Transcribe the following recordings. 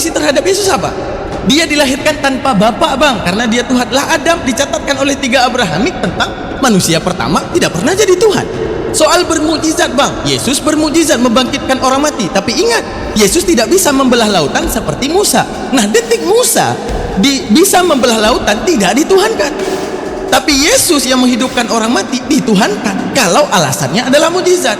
kondisi terhadap Yesus apa? Dia dilahirkan tanpa bapak bang, karena dia Tuhan. Lah Adam dicatatkan oleh 3 Abrahamik tentang manusia pertama tidak pernah jadi Tuhan. Soal bermukjizat bang, Yesus bermukjizat membangkitkan orang mati. Tapi ingat, Yesus tidak bisa membelah lautan seperti Musa. Nah detik Musa bisa membelah lautan tidak dituhankan. Tapi Yesus yang menghidupkan orang mati dituhankan kalau alasannya adalah mukjizat.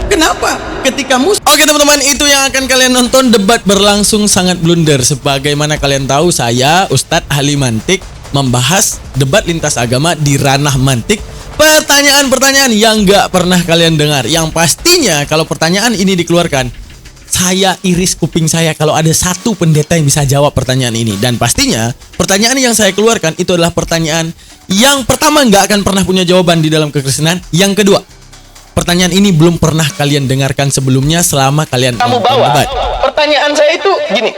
Kenapa? Ketika Musa... Oke teman-teman, itu yang akan kalian nonton. Debat berlangsung sangat blunder. Sebagaimana kalian tahu, saya Ustadz Ahli Mantik membahas debat lintas agama di ranah mantik. Pertanyaan-pertanyaan yang gak pernah kalian dengar. Yang pastinya kalau pertanyaan ini dikeluarkan, saya iris kuping saya kalau ada satu pendeta yang bisa jawab pertanyaan ini. Dan pastinya pertanyaan yang saya keluarkan itu adalah pertanyaan yang pertama gak akan pernah punya jawaban di dalam kekristenan. Yang kedua, pertanyaan ini belum pernah kalian dengarkan sebelumnya selama kalian bawa debat. Pertanyaan saya itu gini,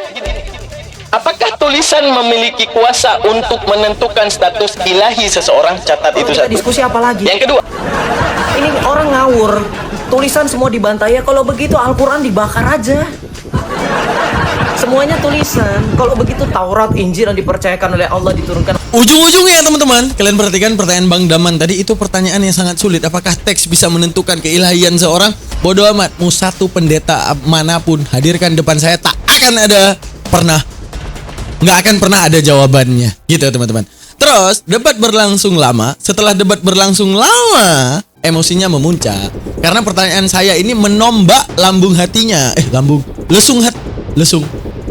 apakah tulisan memiliki kuasa untuk menentukan status ilahi seseorang? Catat itu satu. Diskusi apa lagi? Yang kedua, ini orang ngawur. Tulisan semua dibantai ya. Kalau begitu Al-Quran dibakar aja. Semuanya tulisan. Kalau begitu Taurat, Injil yang dipercayakan oleh Allah diturunkan. Ujung-ujungnya teman-teman, kalian perhatikan pertanyaan Bang Daman tadi, itu pertanyaan yang sangat sulit. Apakah teks bisa menentukan keilahian seorang? Bodoh amat, mau satu pendeta manapun hadirkan depan saya, nggak akan pernah ada jawabannya, gitu teman-teman. Terus debat berlangsung lama. Setelah debat berlangsung lama, emosinya memuncak karena pertanyaan saya ini menombak lambung hatinya, lesung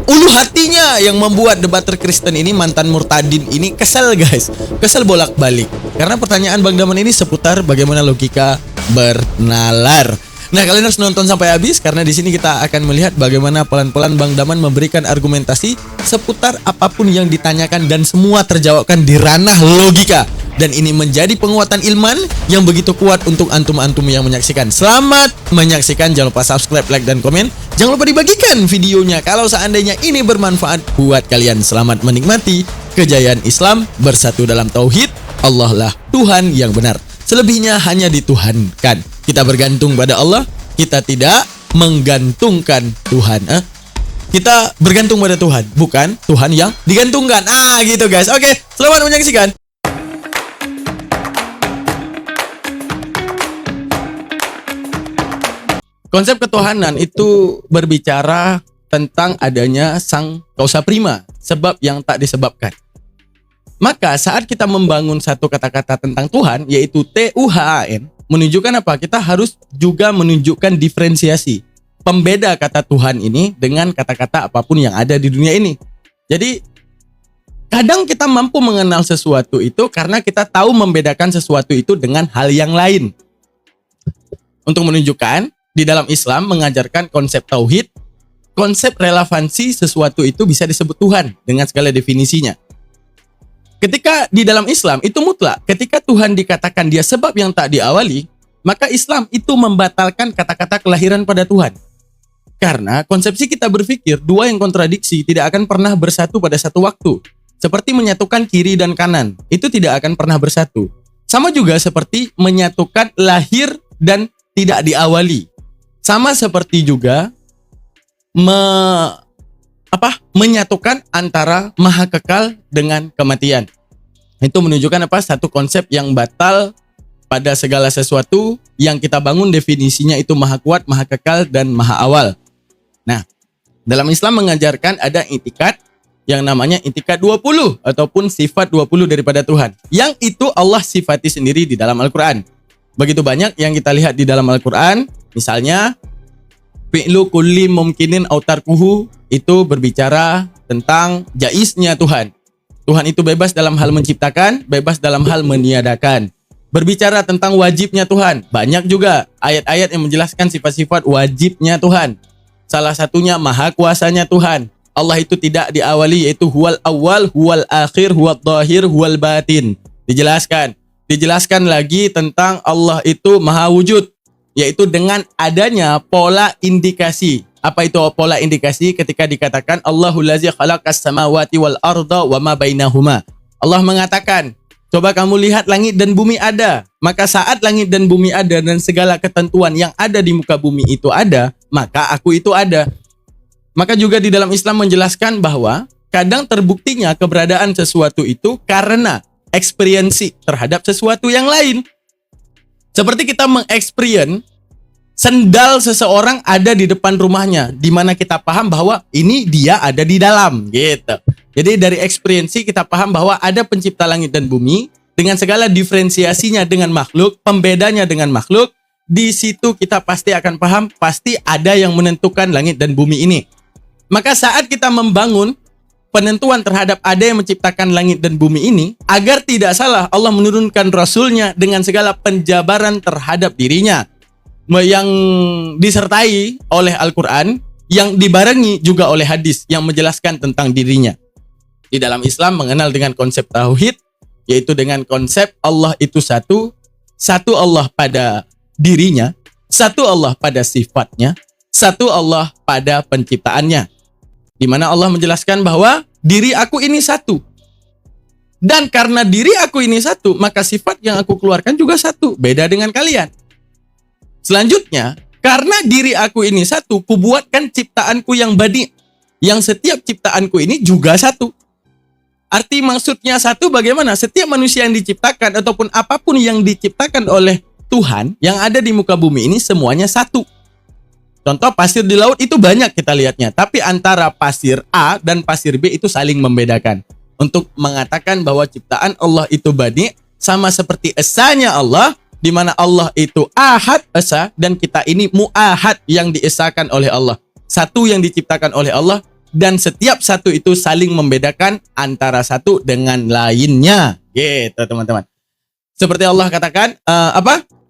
ulu hatinya, yang membuat debater Kristen ini, mantan murtadin ini kesel guys, kesel bolak-balik karena pertanyaan Bang Daman ini seputar bagaimana logika bernalar. Nah, kalian harus nonton sampai habis karena di sini kita akan melihat bagaimana pelan-pelan Bang Daman memberikan argumentasi seputar apapun yang ditanyakan dan semua terjawabkan di ranah logika. Dan ini menjadi penguatan ilman yang begitu kuat untuk antum-antum yang menyaksikan. Selamat menyaksikan, jangan lupa subscribe, like, dan komen. Jangan lupa dibagikan videonya kalau seandainya ini bermanfaat buat kalian. Selamat menikmati kejayaan Islam bersatu dalam tauhid. Allah lah Tuhan yang benar. Selebihnya hanya dituhankan. Kita bergantung pada Allah. Kita tidak menggantungkan Tuhan. Kita bergantung pada Tuhan, bukan Tuhan yang digantungkan. Gitu guys. Oke, selamat menyaksikan. Konsep ketuhanan itu berbicara tentang adanya sang causa prima, sebab yang tak disebabkan. Maka saat kita membangun satu kata-kata tentang Tuhan, yaitu Tuhan, menunjukkan apa? Kita harus juga menunjukkan diferensiasi, pembeda kata Tuhan ini dengan kata-kata apapun yang ada di dunia ini. Jadi kadang kita mampu mengenal sesuatu itu karena kita tahu membedakan sesuatu itu dengan hal yang lain. Untuk menunjukkan, di dalam Islam mengajarkan konsep tauhid, konsep relevansi sesuatu itu bisa disebut Tuhan dengan segala definisinya. Ketika di dalam Islam itu mutlak, ketika Tuhan dikatakan dia sebab yang tak diawali, maka Islam itu membatalkan kata-kata kelahiran pada Tuhan. Karena konsepsi kita berpikir dua yang kontradiksi tidak akan pernah bersatu pada satu waktu. Seperti menyatukan kiri dan kanan, itu tidak akan pernah bersatu. Sama juga seperti menyatukan lahir dan tidak diawali. Sama seperti juga menyatukan antara maha kekal dengan kematian. Itu menunjukkan apa? Satu konsep yang batal pada segala sesuatu yang kita bangun definisinya itu maha kuat, maha kekal, dan maha awal. Nah, dalam Islam mengajarkan ada intikat yang namanya intikat 20 ataupun sifat 20 daripada Tuhan. Yang itu Allah sifati sendiri di dalam Al-Quran. Begitu banyak yang kita lihat di dalam Al-Quran. Misalnya, fi'lu kulli mumkinin autarkuhu, itu berbicara tentang jaiznya Tuhan. Tuhan itu bebas dalam hal menciptakan, bebas dalam hal meniadakan. Berbicara tentang wajibnya Tuhan. Banyak juga ayat-ayat yang menjelaskan sifat-sifat wajibnya Tuhan. Salah satunya maha kuasanya Tuhan. Allah itu tidak diawali, yaitu huwal awal, huwal akhir, huwal dhahir, huwal batin. Dijelaskan lagi tentang Allah itu maha wujud, yaitu dengan adanya pola indikasi. Apa itu pola indikasi? Ketika dikatakan Allahul ladzi khalaqas samawati wal arda wa ma bainahuma. Allah mengatakan, coba kamu lihat langit dan bumi ada. Maka saat langit dan bumi ada dan segala ketentuan yang ada di muka bumi itu ada, maka aku itu ada. Maka juga di dalam Islam menjelaskan bahwa kadang terbuktinya keberadaan sesuatu itu karena eksperiensi terhadap sesuatu yang lain. Seperti kita mengeksperience sendal seseorang ada di depan rumahnya, di mana kita paham bahwa ini dia ada di dalam, gitu. Jadi dari eksperiensi kita paham bahwa ada pencipta langit dan bumi dengan segala diferensiasinya dengan makhluk, pembedanya dengan makhluk. Di situ kita pasti akan paham, pasti ada yang menentukan langit dan bumi ini. Maka saat kita membangun penentuan terhadap ada yang menciptakan langit dan bumi ini, agar tidak salah Allah menurunkan Rasulnya dengan segala penjabaran terhadap dirinya, yang disertai oleh Al-Quran, yang dibarengi juga oleh hadis yang menjelaskan tentang dirinya. Di dalam Islam mengenal dengan konsep tauhid, yaitu dengan konsep Allah itu satu, satu Allah pada dirinya, satu Allah pada sifatnya, satu Allah pada penciptaannya. Di mana Allah menjelaskan bahwa diri aku ini satu. Dan karena diri aku ini satu, maka sifat yang aku keluarkan juga satu. Beda dengan kalian. Selanjutnya, karena diri aku ini satu, kubuatkan ciptaanku yang badi. Yang setiap ciptaanku ini juga satu. Arti maksudnya satu bagaimana? Setiap manusia yang diciptakan ataupun apapun yang diciptakan oleh Tuhan yang ada di muka bumi ini semuanya satu. Contoh pasir di laut itu banyak kita lihatnya, tapi antara pasir A dan pasir B itu saling membedakan. Untuk mengatakan bahwa ciptaan Allah itu badi, sama seperti esanya Allah, di mana Allah itu ahad esa dan kita ini muahad yang diesakan oleh Allah. Satu yang diciptakan oleh Allah dan setiap satu itu saling membedakan antara satu dengan lainnya. Gitu teman-teman. Seperti Allah katakan,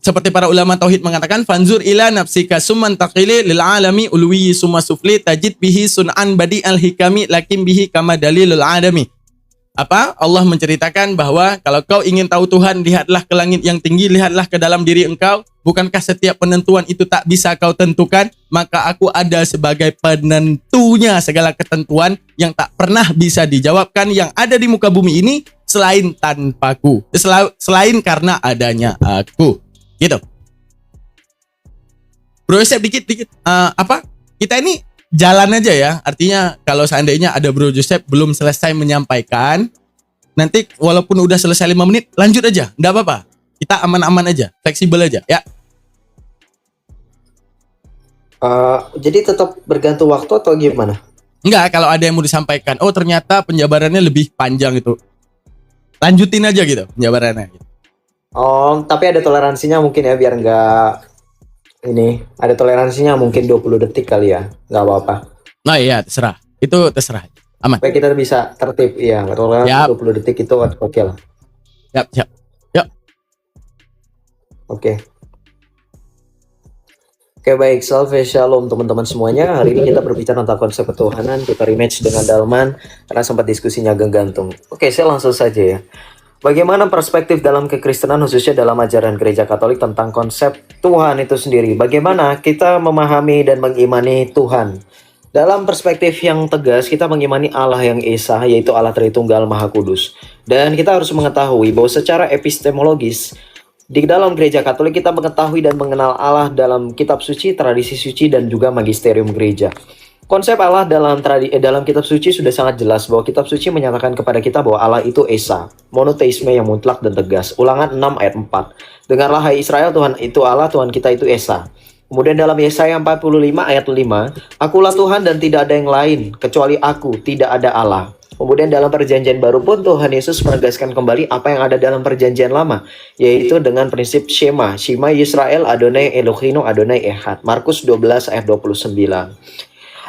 seperti para ulama tauhid mengatakan, fanzur ila nafsika summan taqili lil alami ulwi summa sufli tajid bihi sun'an badi al hikami lakin bihi kama dalilul adami. Allah menceritakan bahwa kalau kau ingin tahu Tuhan, lihatlah ke langit yang tinggi, lihatlah ke dalam diri engkau. Bukankah setiap penentuan itu tak bisa kau tentukan? Maka aku ada sebagai penentunya segala ketentuan yang tak pernah bisa dijawabkan yang ada di muka bumi ini selain tanpaku, selain karena adanya aku. Gitu. Bro Yosef dikit. Kita ini jalan aja ya. Artinya kalau seandainya ada Bro Yosef belum selesai menyampaikan, nanti walaupun udah selesai 5 menit, lanjut aja. Nggak apa-apa. Kita aman-aman aja. Fleksibel aja. Ya. Jadi tetap bergantung waktu atau gimana? Enggak, kalau ada yang mau disampaikan. Oh ternyata penjabarannya lebih panjang itu. Lanjutin aja gitu penjabarannya. Gitu. Oh, tapi ada toleransinya mungkin ya, biar nggak ini. Ada toleransinya mungkin 20 detik kali ya. Nggak apa-apa. Nah iya, terserah. Itu terserah. Aman. Supaya kita bisa tertib. Iya, toleransi 20 detik itu oke lah. Siap. Oke. Oke, baik. Shalom teman-teman semuanya. Hari ini kita berbicara tentang konsep ketuhanan. Kita rematch dengan Dalman karena sempat diskusinya agak gantung. Oke, saya langsung saja ya. Bagaimana perspektif dalam kekristenan khususnya dalam ajaran gereja Katolik tentang konsep Tuhan itu sendiri? Bagaimana kita memahami dan mengimani Tuhan? Dalam perspektif yang tegas, kita mengimani Allah yang Esa, yaitu Allah Tritunggal Maha Kudus. Dan kita harus mengetahui bahwa secara epistemologis, di dalam gereja Katolik kita mengetahui dan mengenal Allah dalam kitab suci, tradisi suci, dan juga magisterium gereja. Konsep Allah dalam kitab suci sudah sangat jelas bahwa kitab suci menyatakan kepada kita bahwa Allah itu Esa, monoteisme yang mutlak dan tegas. Ulangan 6 ayat 4. Dengarlah hai Israel, Tuhan itu Allah, Tuhan kita itu Esa. Kemudian dalam Yesaya 45 ayat 5, akulah Tuhan dan tidak ada yang lain, kecuali aku, tidak ada Allah. Kemudian dalam perjanjian baru pun Tuhan Yesus menegaskan kembali apa yang ada dalam perjanjian lama, yaitu dengan prinsip Shema Yisrael Adonai Elohino Adonai Ehad. Markus 12 ayat 29.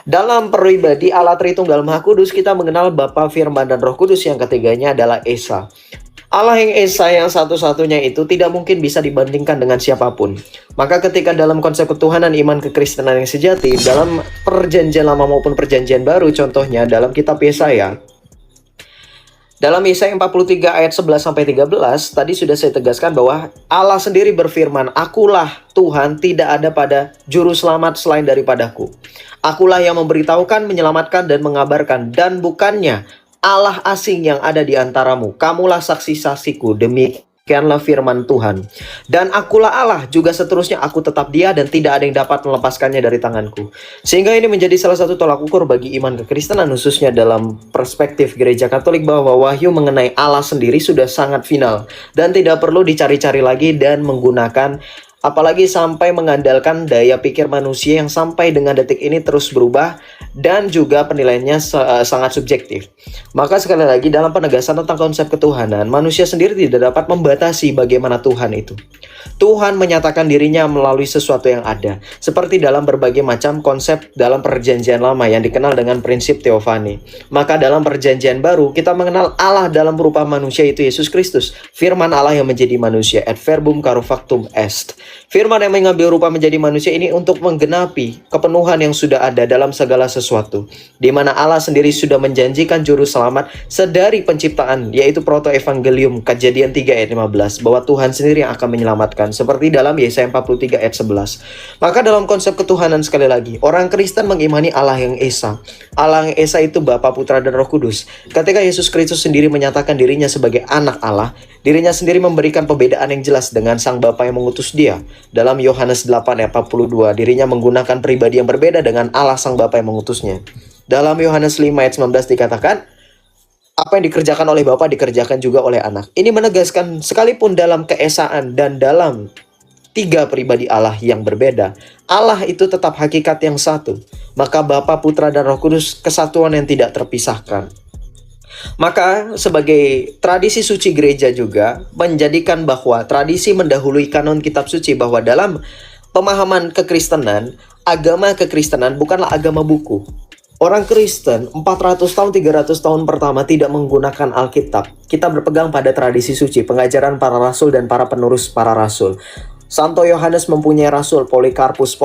Dalam pribadi Allah Tritunggal Maha Kudus, kita mengenal Bapa, Firman, dan Roh Kudus yang ketiganya adalah Esa. Allah yang Esa yang satu-satunya itu tidak mungkin bisa dibandingkan dengan siapapun. Maka ketika dalam konsep ketuhanan iman kekristenan yang sejati, dalam perjanjian lama maupun perjanjian baru, contohnya dalam kitab Yesaya, dalam Yesaya 43 ayat 11-13, tadi sudah saya tegaskan bahwa Allah sendiri berfirman, akulah Tuhan, tidak ada pada juru selamat selain daripadaku. Akulah yang memberitahukan, menyelamatkan, dan mengabarkan, dan bukannya Allah asing yang ada di antaramu. Kamulah saksi-saksiku, Demikianlah firman Tuhan. Dan akulah Allah, juga seterusnya aku tetap Dia dan tidak ada yang dapat melepaskannya dari tanganku. Sehingga ini menjadi salah satu tolak ukur bagi iman kekristenan, khususnya dalam perspektif gereja Katolik, bahwa wahyu mengenai Allah sendiri sudah sangat final dan tidak perlu dicari-cari lagi dan menggunakan, apalagi sampai mengandalkan daya pikir manusia yang sampai dengan detik ini terus berubah dan juga penilaiannya sangat subjektif. Maka sekali lagi, dalam penegasan tentang konsep ketuhanan, manusia sendiri tidak dapat membatasi bagaimana Tuhan itu. Tuhan menyatakan dirinya melalui sesuatu yang ada, seperti dalam berbagai macam konsep dalam perjanjian lama yang dikenal dengan prinsip teofani. Maka dalam perjanjian baru, kita mengenal Allah dalam berupa manusia, yaitu Yesus Kristus, firman Allah yang menjadi manusia, et verbum caro factum est. Firman yang mengambil rupa menjadi manusia ini untuk menggenapi kepenuhan yang sudah ada dalam segala sesuatu, di mana Allah sendiri sudah menjanjikan juru selamat sedari penciptaan, yaitu proto-evangelium Kejadian 3 ayat 15, bahwa Tuhan sendiri yang akan menyelamatkan, seperti dalam Yesaya 43 ayat 11. Maka dalam konsep ketuhanan, sekali lagi, orang Kristen mengimani Allah yang Esa. Allah yang Esa itu Bapa, Putra, dan Roh Kudus. Ketika Yesus Kristus sendiri menyatakan dirinya sebagai anak Allah, dirinya sendiri memberikan perbedaan yang jelas dengan Sang Bapa yang mengutus Dia. Dalam Yohanes 8 ayat 42, dirinya menggunakan pribadi yang berbeda dengan Allah Sang Bapa yang mengutusnya. Dalam Yohanes 5 ayat 19 dikatakan, apa yang dikerjakan oleh Bapa dikerjakan juga oleh Anak. Ini menegaskan sekalipun dalam keesaan dan dalam tiga pribadi Allah yang berbeda, Allah itu tetap hakikat yang satu. Maka Bapa, Putra, dan Roh Kudus kesatuan yang tidak terpisahkan. Maka sebagai tradisi suci gereja juga menjadikan bahwa tradisi mendahului kanon kitab suci, bahwa dalam pemahaman kekristenan, agama kekristenan bukanlah agama buku. Orang Kristen 400 tahun, 300 tahun pertama tidak menggunakan Alkitab. Kita berpegang pada tradisi suci, pengajaran para rasul dan para penerus para rasul. Santo Yohanes mempunyai rasul, Polikarpus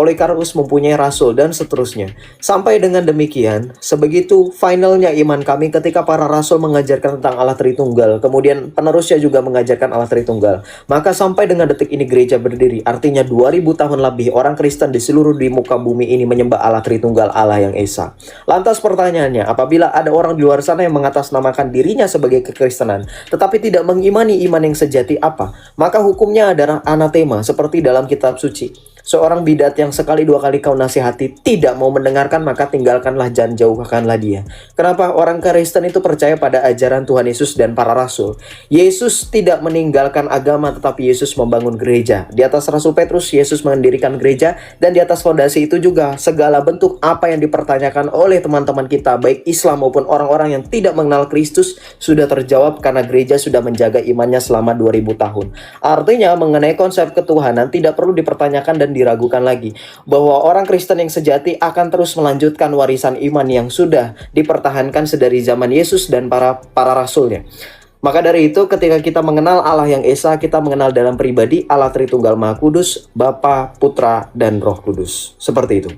mempunyai rasul, dan seterusnya. Sampai dengan demikian, sebegitu finalnya iman kami ketika para rasul mengajarkan tentang Allah Tritunggal, kemudian penerusnya juga mengajarkan Allah Tritunggal. Maka sampai dengan detik ini gereja berdiri, artinya 2000 tahun lebih orang Kristen di seluruh di muka bumi ini menyembah Allah Tritunggal, Allah yang Esa. Lantas pertanyaannya, apabila ada orang di luar sana yang mengatasnamakan dirinya sebagai kekristenan, tetapi tidak mengimani iman yang sejati apa? Maka hukumnya adalah anatema, seperti dalam kitab suci. Seorang bidat yang sekali dua kali kau nasihati tidak mau mendengarkan, maka tinggalkanlah dan jauhkanlah dia. Kenapa? Orang Kristen itu percaya pada ajaran Tuhan Yesus dan para rasul. Yesus tidak meninggalkan agama, tetapi Yesus membangun gereja. Di atas Rasul Petrus, Yesus mendirikan gereja, dan di atas fondasi itu juga segala bentuk apa yang dipertanyakan oleh teman-teman kita, baik Islam maupun orang-orang yang tidak mengenal Kristus, sudah terjawab karena gereja sudah menjaga imannya selama 2000 tahun. Artinya mengenai konsep ketuhanan tidak perlu dipertanyakan dan diragukan lagi, bahwa orang Kristen yang sejati akan terus melanjutkan warisan iman yang sudah dipertahankan sedari zaman Yesus dan para rasulnya. Maka dari itu, ketika kita mengenal Allah yang Esa, kita mengenal dalam pribadi Allah Tritunggal Maha Kudus, Bapa, Putra, dan Roh Kudus. Seperti itu.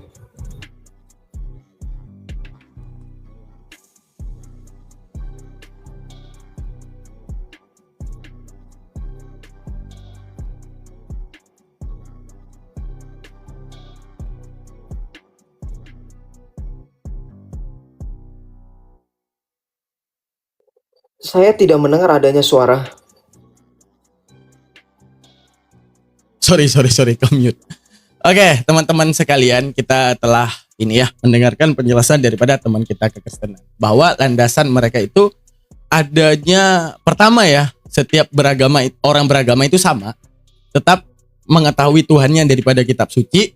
Saya tidak mendengar adanya suara. Sorry, commute. Oke, teman-teman sekalian, kita telah mendengarkan penjelasan daripada teman kita kekristenan, bahwa landasan mereka itu adanya, pertama setiap orang beragama itu sama, tetap mengetahui Tuhannya daripada kitab suci,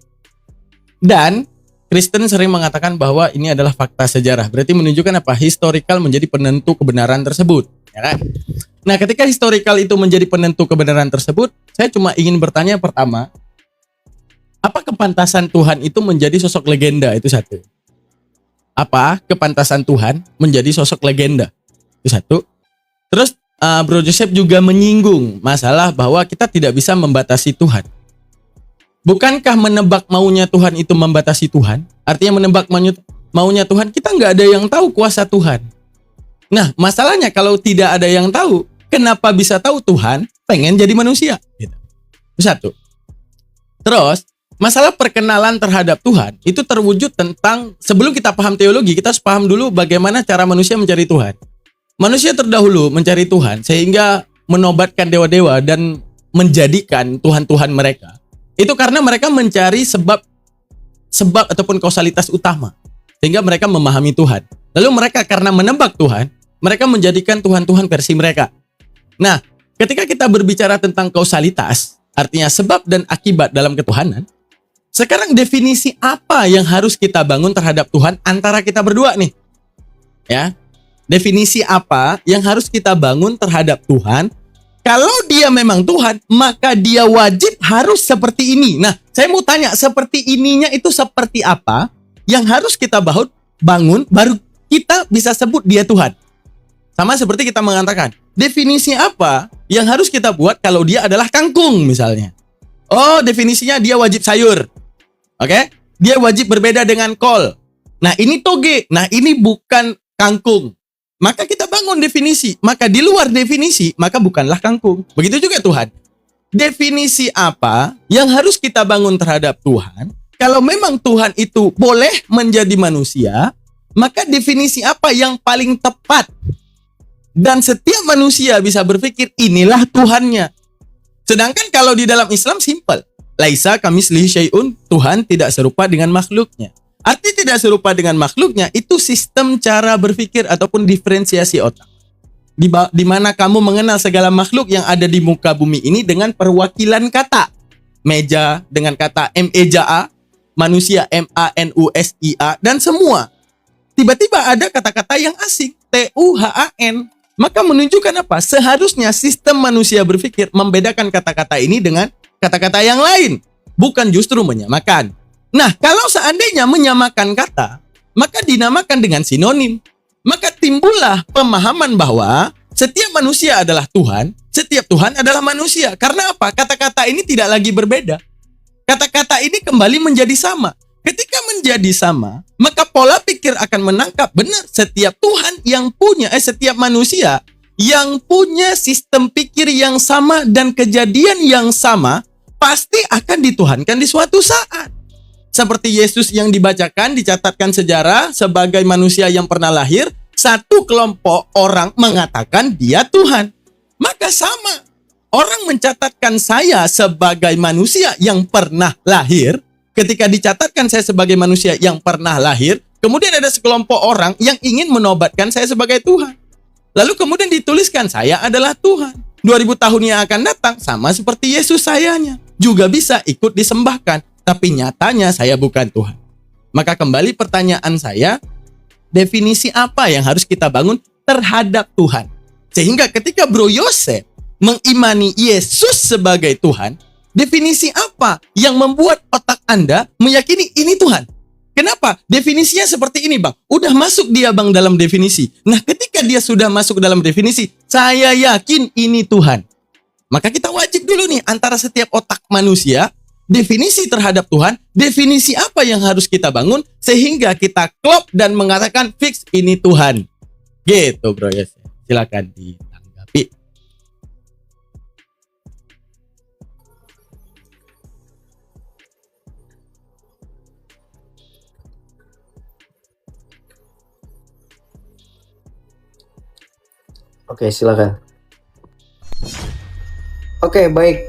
dan Kristen sering mengatakan bahwa ini adalah fakta sejarah. Berarti menunjukkan apa? Historical menjadi penentu kebenaran tersebut, ya kan? Nah, ketika historical itu menjadi penentu kebenaran tersebut, saya cuma ingin bertanya pertama, apa kepantasan Tuhan itu menjadi sosok legenda? Itu satu. Apa kepantasan Tuhan menjadi sosok legenda? Itu satu. Terus Bro Joseph juga menyinggung masalah bahwa kita tidak bisa membatasi Tuhan. Bukankah menebak maunya Tuhan itu membatasi Tuhan? Artinya menebak maunya Tuhan, kita nggak ada yang tahu kuasa Tuhan. Nah, masalahnya kalau tidak ada yang tahu, kenapa bisa tahu Tuhan pengen jadi manusia? Gitu. Itu satu. Terus, masalah perkenalan terhadap Tuhan itu terwujud tentang, sebelum kita paham teologi, kita harus paham dulu bagaimana cara manusia mencari Tuhan. Manusia terdahulu mencari Tuhan, sehingga menobatkan dewa-dewa dan menjadikan Tuhan-Tuhan mereka, itu karena mereka mencari sebab ataupun kausalitas utama. Sehingga mereka memahami Tuhan. Lalu mereka karena menebak Tuhan, mereka menjadikan Tuhan-Tuhan versi mereka. Nah, ketika kita berbicara tentang kausalitas, artinya sebab dan akibat dalam ketuhanan, sekarang definisi apa yang harus kita bangun terhadap Tuhan antara kita berdua nih? Ya. Definisi apa yang harus kita bangun terhadap Tuhan? Kalau dia memang Tuhan, maka dia wajib harus seperti ini. Nah, saya mau tanya, seperti ininya itu seperti apa yang harus kita bangun baru kita bisa sebut dia Tuhan? Sama seperti kita mengatakan, definisi apa yang harus kita buat kalau dia adalah kangkung misalnya? Oh, definisinya dia wajib sayur. Oke? Dia wajib berbeda dengan kol. Nah, ini toge. Nah, ini bukan kangkung. Maka kita bangun definisi. Maka di luar definisi, maka bukanlah kangkung. Begitu juga Tuhan. Definisi apa yang harus kita bangun terhadap Tuhan? Kalau memang Tuhan itu boleh menjadi manusia, maka definisi apa yang paling tepat? Dan setiap manusia bisa berpikir, inilah Tuhannya. Sedangkan kalau di dalam Islam simple. Laisa kamislihi syai'un, Tuhan tidak serupa dengan makhluknya. Arti tidak serupa dengan makhluknya itu sistem cara berpikir ataupun diferensiasi otak. Di mana kamu mengenal segala makhluk yang ada di muka bumi ini dengan perwakilan kata. Meja dengan kata M-E-J-A, manusia M-A-N-U-S-I-A, dan semua. Tiba-tiba ada kata-kata yang asing, T-U-H-A-N. Maka menunjukkan apa? Seharusnya sistem manusia berpikir membedakan kata-kata ini dengan kata-kata yang lain, bukan justru menyamakan. Nah, kalau seandainya menyamakan kata, maka dinamakan dengan sinonim. Maka timbullah pemahaman bahwa setiap manusia adalah Tuhan, setiap Tuhan adalah manusia. Karena apa? Kata-kata ini tidak lagi berbeda. Kata-kata ini kembali menjadi sama. Ketika menjadi sama, maka pola pikir akan menangkap benar setiap Tuhan yang punya, setiap manusia yang punya sistem pikir yang sama dan kejadian yang sama, pasti akan dituhankan di suatu saat. Seperti Yesus yang dibacakan, dicatatkan sejarah sebagai manusia yang pernah lahir, satu kelompok orang mengatakan dia Tuhan. Maka sama, orang mencatatkan saya sebagai manusia yang pernah lahir, ketika dicatatkan saya sebagai manusia yang pernah lahir, kemudian ada sekelompok orang yang ingin menobatkan saya sebagai Tuhan. Lalu kemudian dituliskan saya adalah Tuhan. 2000 tahun yang akan datang sama seperti Yesus sayanya. Juga bisa ikut disembahkan, tapi nyatanya saya bukan Tuhan. Maka kembali pertanyaan saya, definisi apa yang harus kita bangun terhadap Tuhan? Sehingga ketika Bro Yosef mengimani Yesus sebagai Tuhan, definisi apa yang membuat otak Anda meyakini ini Tuhan? Kenapa? Definisinya seperti ini, Bang. Udah masuk dia, Bang, dalam definisi. Nah, ketika dia sudah masuk dalam definisi, saya yakin ini Tuhan. Maka kita wajib dulu nih antara setiap otak manusia, definisi terhadap Tuhan, definisi apa yang harus kita bangun sehingga kita klop dan mengatakan fix ini Tuhan. Gitu, Bro. Yes. Silakan ditanggapi. Oke, silakan. Oke, baik.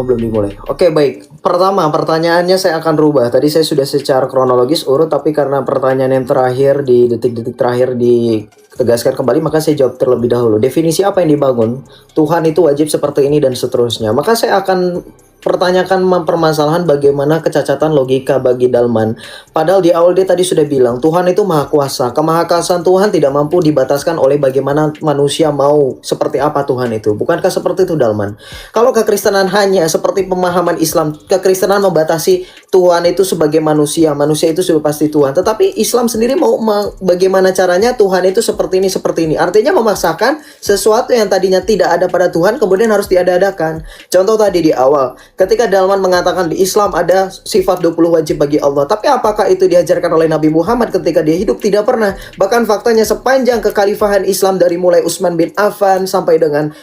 Belum dimulai. Oke, baik. Pertama, pertanyaannya saya akan rubah. Tadi saya sudah secara kronologis urut, tapi karena pertanyaan yang terakhir di detik-detik terakhir ditegaskan kembali, maka saya jawab terlebih dahulu. Definisi apa yang dibangun? Tuhan itu wajib seperti ini dan seterusnya. Maka saya akan pertanyakan permasalahan bagaimana kecacatan logika bagi Dalman. Padahal di awal dia tadi sudah bilang Tuhan itu maha kuasa. Kemahakasaan Tuhan tidak mampu dibataskan oleh bagaimana manusia mau seperti apa Tuhan itu. Bukankah seperti itu, Dalman? Kalau kekristenan hanya seperti pemahaman Islam, kekristenan membatasi Tuhan itu sebagai manusia. Manusia itu sudah pasti Tuhan. Tetapi Islam sendiri mau bagaimana caranya Tuhan itu seperti ini, seperti ini. Artinya memaksakan sesuatu yang tadinya tidak ada pada Tuhan kemudian harus diada-adakan. Contoh tadi di awal, Ketika Dalman mengatakan di Islam ada sifat 20 wajib bagi Allah, tapi apakah itu diajarkan oleh Nabi Muhammad ketika dia hidup? Tidak pernah. Bahkan faktanya sepanjang kekhalifahan Islam dari mulai Utsman bin Affan sampai dengan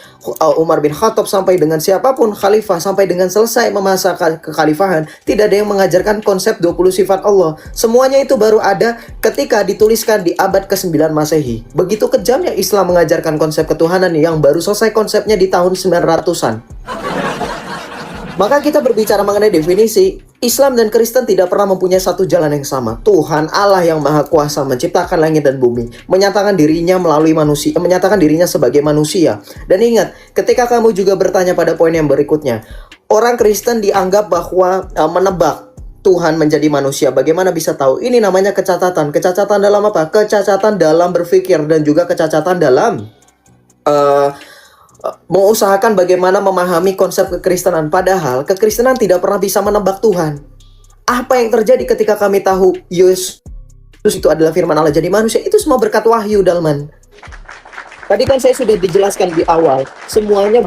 Umar bin Khattab sampai dengan siapapun khalifah sampai dengan selesai memasa kekhalifahan, tidak ada yang mengajarkan konsep 20 sifat Allah. Semuanya itu baru ada ketika dituliskan di abad ke-9 Masehi. Begitu kejamnya Islam mengajarkan konsep ketuhanan yang baru selesai konsepnya di tahun 900-an. Maka kita berbicara mengenai definisi, Islam dan Kristen tidak pernah mempunyai satu jalan yang sama. Tuhan Allah yang Maha Kuasa menciptakan langit dan bumi, menyatakan dirinya melalui manusia, menyatakan dirinya sebagai manusia. Dan ingat, ketika kamu juga bertanya pada poin yang berikutnya, orang Kristen dianggap bahwa menebak Tuhan menjadi manusia. Bagaimana bisa tahu? Ini namanya kecacatan. Kecacatan dalam apa? Kecacatan dalam berpikir dan juga kecacatan dalam mengusahakan bagaimana memahami konsep kekristenan. Padahal kekristenan tidak pernah bisa menebak Tuhan. Apa yang terjadi ketika kami tahu Yesus itu adalah firman Allah jadi manusia? Itu semua berkat wahyu, Dalman. Tadi kan saya sudah dijelaskan di awal, semuanya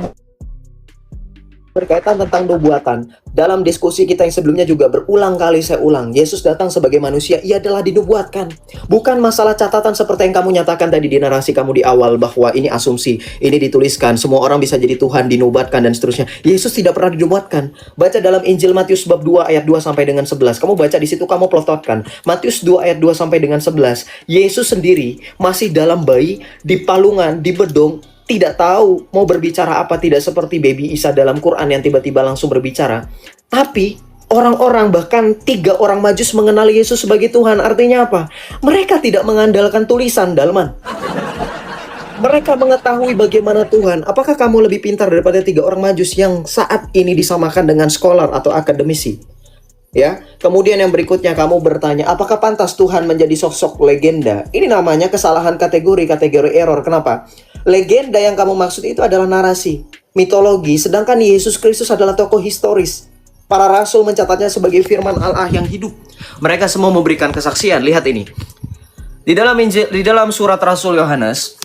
berkaitan tentang nubuatan. Dalam diskusi kita yang sebelumnya juga berulang kali saya ulang, Yesus datang sebagai manusia, ia adalah dinubuatkan. Bukan masalah catatan seperti yang kamu nyatakan tadi di narasi kamu di awal, bahwa ini asumsi, ini dituliskan, semua orang bisa jadi Tuhan, dinubuatkan dan seterusnya. Yesus tidak pernah dinubuatkan. Baca dalam Injil Matius bab 2 ayat 2 sampai dengan 11. Kamu baca di situ, kamu plototkan. Matius 2 ayat 2 sampai dengan 11. Yesus sendiri masih dalam bayi, di palungan, di bedong, tidak tahu mau berbicara apa, tidak seperti baby Isa dalam Quran yang tiba-tiba langsung berbicara. Tapi orang-orang, bahkan 3 orang Majus mengenali Yesus sebagai Tuhan. Artinya apa? Mereka tidak mengandalkan tulisan, Dalman. Mereka mengetahui bagaimana Tuhan. Apakah kamu lebih pintar daripada 3 orang Majus yang saat ini disamakan dengan scholar atau akademisi? Ya, kemudian yang berikutnya kamu bertanya, apakah pantas Tuhan menjadi sosok legenda? Ini namanya kesalahan kategori error. Kenapa? Legenda yang kamu maksud itu adalah narasi, mitologi, sedangkan Yesus Kristus adalah tokoh historis. Para rasul mencatatnya sebagai firman Allah yang hidup. Mereka semua memberikan kesaksian. Lihat ini. Di dalam surat Rasul Yohanes,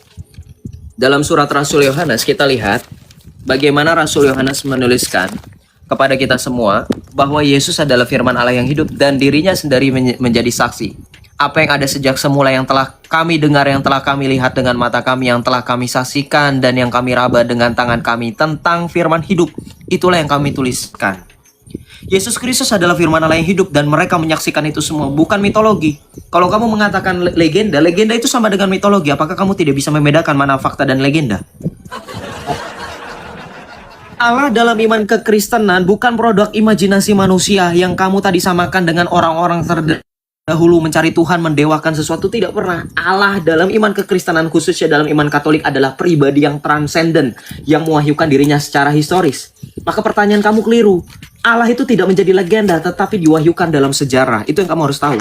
kita lihat bagaimana Rasul Yohanes menuliskan kepada kita semua bahwa Yesus adalah firman Allah yang hidup dan dirinya sendiri menjadi saksi. Apa yang ada sejak semula, yang telah kami dengar, yang telah kami lihat dengan mata kami, yang telah kami saksikan dan yang kami raba dengan tangan kami tentang firman hidup, itulah yang kami tuliskan. Yesus Kristus adalah firman Allah yang hidup dan mereka menyaksikan itu semua, bukan mitologi. Kalau kamu mengatakan legenda itu sama dengan mitologi. Apakah kamu tidak bisa membedakan mana fakta dan legenda? Allah dalam iman kekristenan bukan produk imajinasi manusia yang kamu tadi samakan dengan orang-orang terdahulu mencari Tuhan, mendewakan sesuatu. Tidak pernah. Allah dalam iman kekristenan, khususnya dalam iman Katolik, adalah pribadi yang transenden, yang mewahyukan dirinya secara historis. Maka pertanyaan kamu keliru. Allah itu tidak menjadi legenda, tetapi diwahyukan dalam sejarah. Itu yang kamu harus tahu.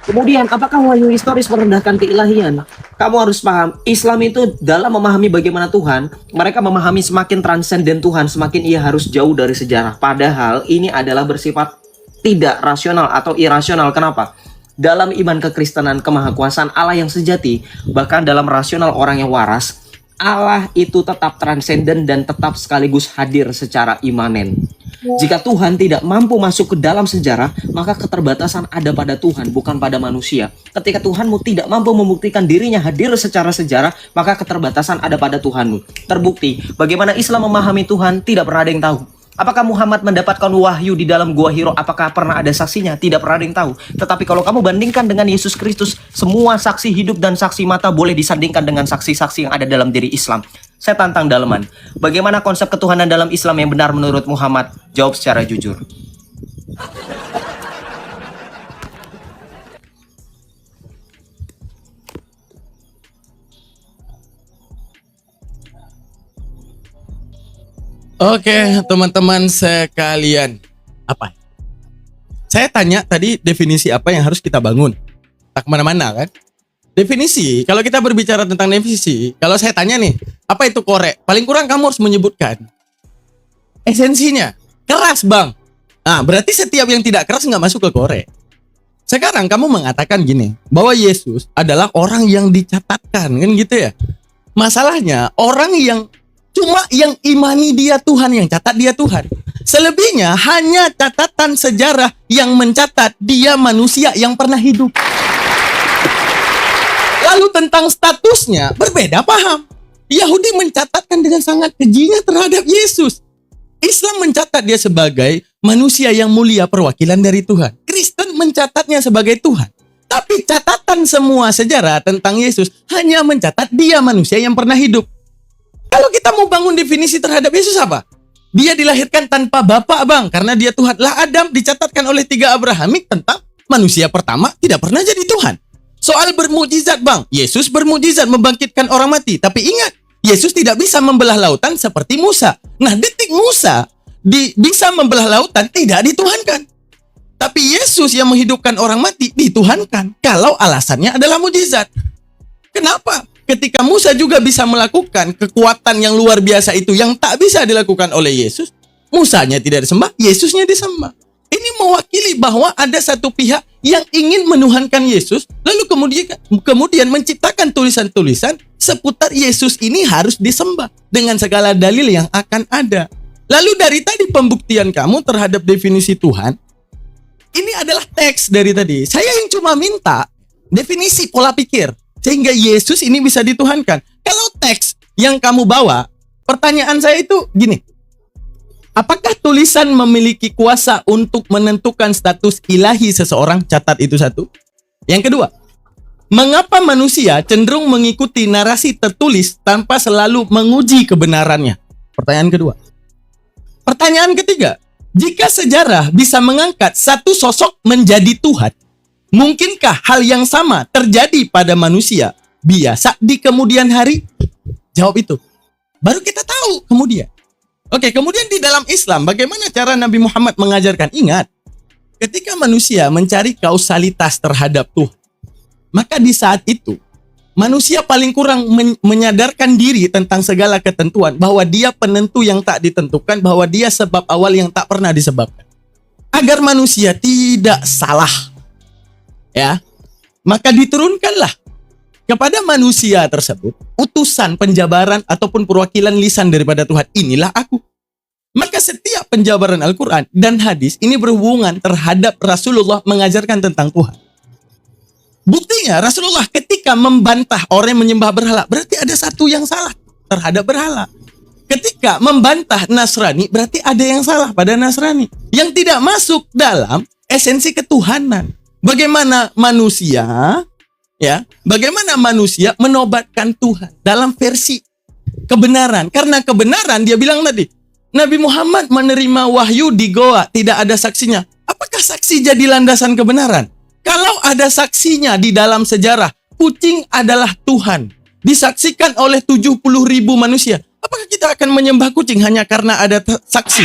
Kemudian, apakah wahyu historis merendahkan keilahian? Kamu harus paham, Islam itu dalam memahami bagaimana Tuhan, mereka memahami semakin transenden Tuhan, semakin ia harus jauh dari sejarah. Padahal ini adalah bersifat tidak rasional atau irasional. Kenapa? Dalam iman kekristenan, kemahakuasaan Allah yang sejati, bahkan dalam rasional orang yang waras, Allah itu tetap transenden dan tetap sekaligus hadir secara imanen. Jika Tuhan tidak mampu masuk ke dalam sejarah, maka keterbatasan ada pada Tuhan, bukan pada manusia. Ketika Tuhanmu tidak mampu membuktikan dirinya hadir secara sejarah, maka keterbatasan ada pada Tuhanmu. Terbukti, bagaimana Islam memahami Tuhan, tidak pernah ada yang tahu. Apakah Muhammad mendapatkan wahyu di dalam Gua Hiro? Apakah pernah ada saksinya? Tidak pernah ada yang tahu. Tetapi kalau kamu bandingkan dengan Yesus Kristus, semua saksi hidup dan saksi mata boleh disandingkan dengan saksi-saksi yang ada dalam diri Islam. Saya tantang Dalman, bagaimana konsep ketuhanan dalam Islam yang benar menurut Muhammad? Jawab secara jujur. Oke, teman-teman sekalian. Apa? Saya tanya tadi definisi apa yang harus kita bangun. Tak kemana-mana kan? Definisi, kalau kita berbicara tentang definisi, kalau saya tanya nih, apa itu korek? Paling kurang kamu harus menyebutkan esensinya. Keras bang. Nah, berarti setiap yang tidak keras nggak masuk ke korek. Sekarang kamu mengatakan gini, bahwa Yesus adalah orang yang dicatatkan, kan gitu ya? Masalahnya, orang yang Cuma yang imani dia Tuhan, yang catat dia Tuhan. Selebihnya hanya catatan sejarah yang mencatat dia manusia yang pernah hidup. Lalu tentang statusnya berbeda paham. Yahudi mencatatkan dengan sangat kejinya terhadap Yesus. Islam mencatat dia sebagai manusia yang mulia, perwakilan dari Tuhan. Kristen mencatatnya sebagai Tuhan. Tapi catatan semua sejarah tentang Yesus hanya mencatat dia manusia yang pernah hidup. Kalau kita mau bangun definisi terhadap Yesus apa? Dia dilahirkan tanpa bapak, bang, karena dia Tuhan. Lah Adam dicatatkan oleh 3 Abrahamik tentang manusia pertama tidak pernah jadi Tuhan. Soal bermukjizat, bang, Yesus bermukjizat membangkitkan orang mati. Tapi ingat, Yesus tidak bisa membelah lautan seperti Musa. Nah, detik Musa bisa membelah lautan tidak dituhankan. Tapi Yesus yang menghidupkan orang mati dituhankan. Kalau alasannya adalah mukjizat. Kenapa? Ketika Musa juga bisa melakukan kekuatan yang luar biasa itu yang tak bisa dilakukan oleh Yesus, Musanya tidak disembah, Yesusnya disembah. Ini mewakili bahwa ada satu pihak yang ingin menuhankan Yesus, lalu kemudian menciptakan tulisan-tulisan seputar Yesus ini harus disembah dengan segala dalil yang akan ada. Lalu dari tadi pembuktian kamu terhadap definisi Tuhan, ini adalah teks dari tadi. Saya yang cuma minta definisi pola pikir sehingga Yesus ini bisa dituhankan. Kalau teks yang kamu bawa, pertanyaan saya itu gini. Apakah tulisan memiliki kuasa untuk menentukan status ilahi seseorang? Catat itu satu. Yang kedua, mengapa manusia cenderung mengikuti narasi tertulis tanpa selalu menguji kebenarannya? Pertanyaan kedua. Pertanyaan ketiga, jika sejarah bisa mengangkat satu sosok menjadi Tuhan, mungkinkah hal yang sama terjadi pada manusia biasa di kemudian hari? Jawab itu. Baru kita tahu kemudian. Oke, kemudian di dalam Islam, bagaimana cara Nabi Muhammad mengajarkan? Ingat, ketika manusia mencari kausalitas terhadap Tuhan, maka di saat itu, manusia paling kurang menyadarkan diri tentang segala ketentuan, bahwa dia penentu yang tak ditentukan, bahwa dia sebab awal yang tak pernah disebabkan. Agar manusia tidak salah, ya, maka diturunkanlah kepada manusia tersebut utusan, penjabaran ataupun perwakilan lisan daripada Tuhan. Inilah aku. Maka setiap penjabaran Al-Quran dan hadis ini berhubungan terhadap Rasulullah mengajarkan tentang Tuhan. Buktinya Rasulullah ketika membantah orang yang menyembah berhala, berarti ada satu yang salah terhadap berhala. Ketika membantah Nasrani, berarti ada yang salah pada Nasrani yang tidak masuk dalam esensi ketuhanan. Bagaimana manusia, ya, bagaimana manusia menobatkan Tuhan dalam versi kebenaran? Karena kebenaran, dia bilang tadi, Nabi Muhammad menerima wahyu di goa, tidak ada saksinya. Apakah saksi jadi landasan kebenaran? Kalau ada saksinya di dalam sejarah, kucing adalah Tuhan, disaksikan oleh 70.000 manusia. Apakah kita akan menyembah kucing hanya karena ada saksi?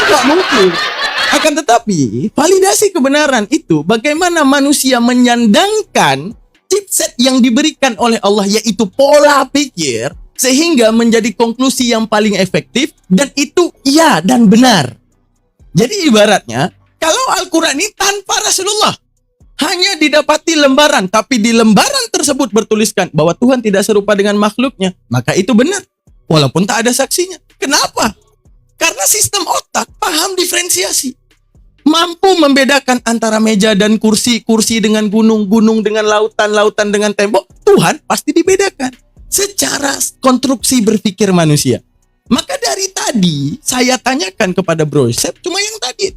Tidak mungkin. Akan tetapi, validasi kebenaran itu bagaimana manusia menyandangkan chipset yang diberikan oleh Allah, yaitu pola pikir, sehingga menjadi konklusi yang paling efektif, dan itu iya dan benar. Jadi ibaratnya, kalau Al-Quran ini tanpa Rasulullah, hanya didapati lembaran, tapi di lembaran tersebut bertuliskan bahwa Tuhan tidak serupa dengan makhluknya, maka itu benar, walaupun tak ada saksinya. Kenapa? Karena sistem otak paham diferensiasi, mampu membedakan antara meja dan kursi, kursi dengan gunung, gunung dengan lautan, lautan dengan tembok. Tuhan pasti dibedakan secara konstruksi berpikir manusia. Maka dari tadi saya tanyakan kepada Bro Yosef cuma yang tadi.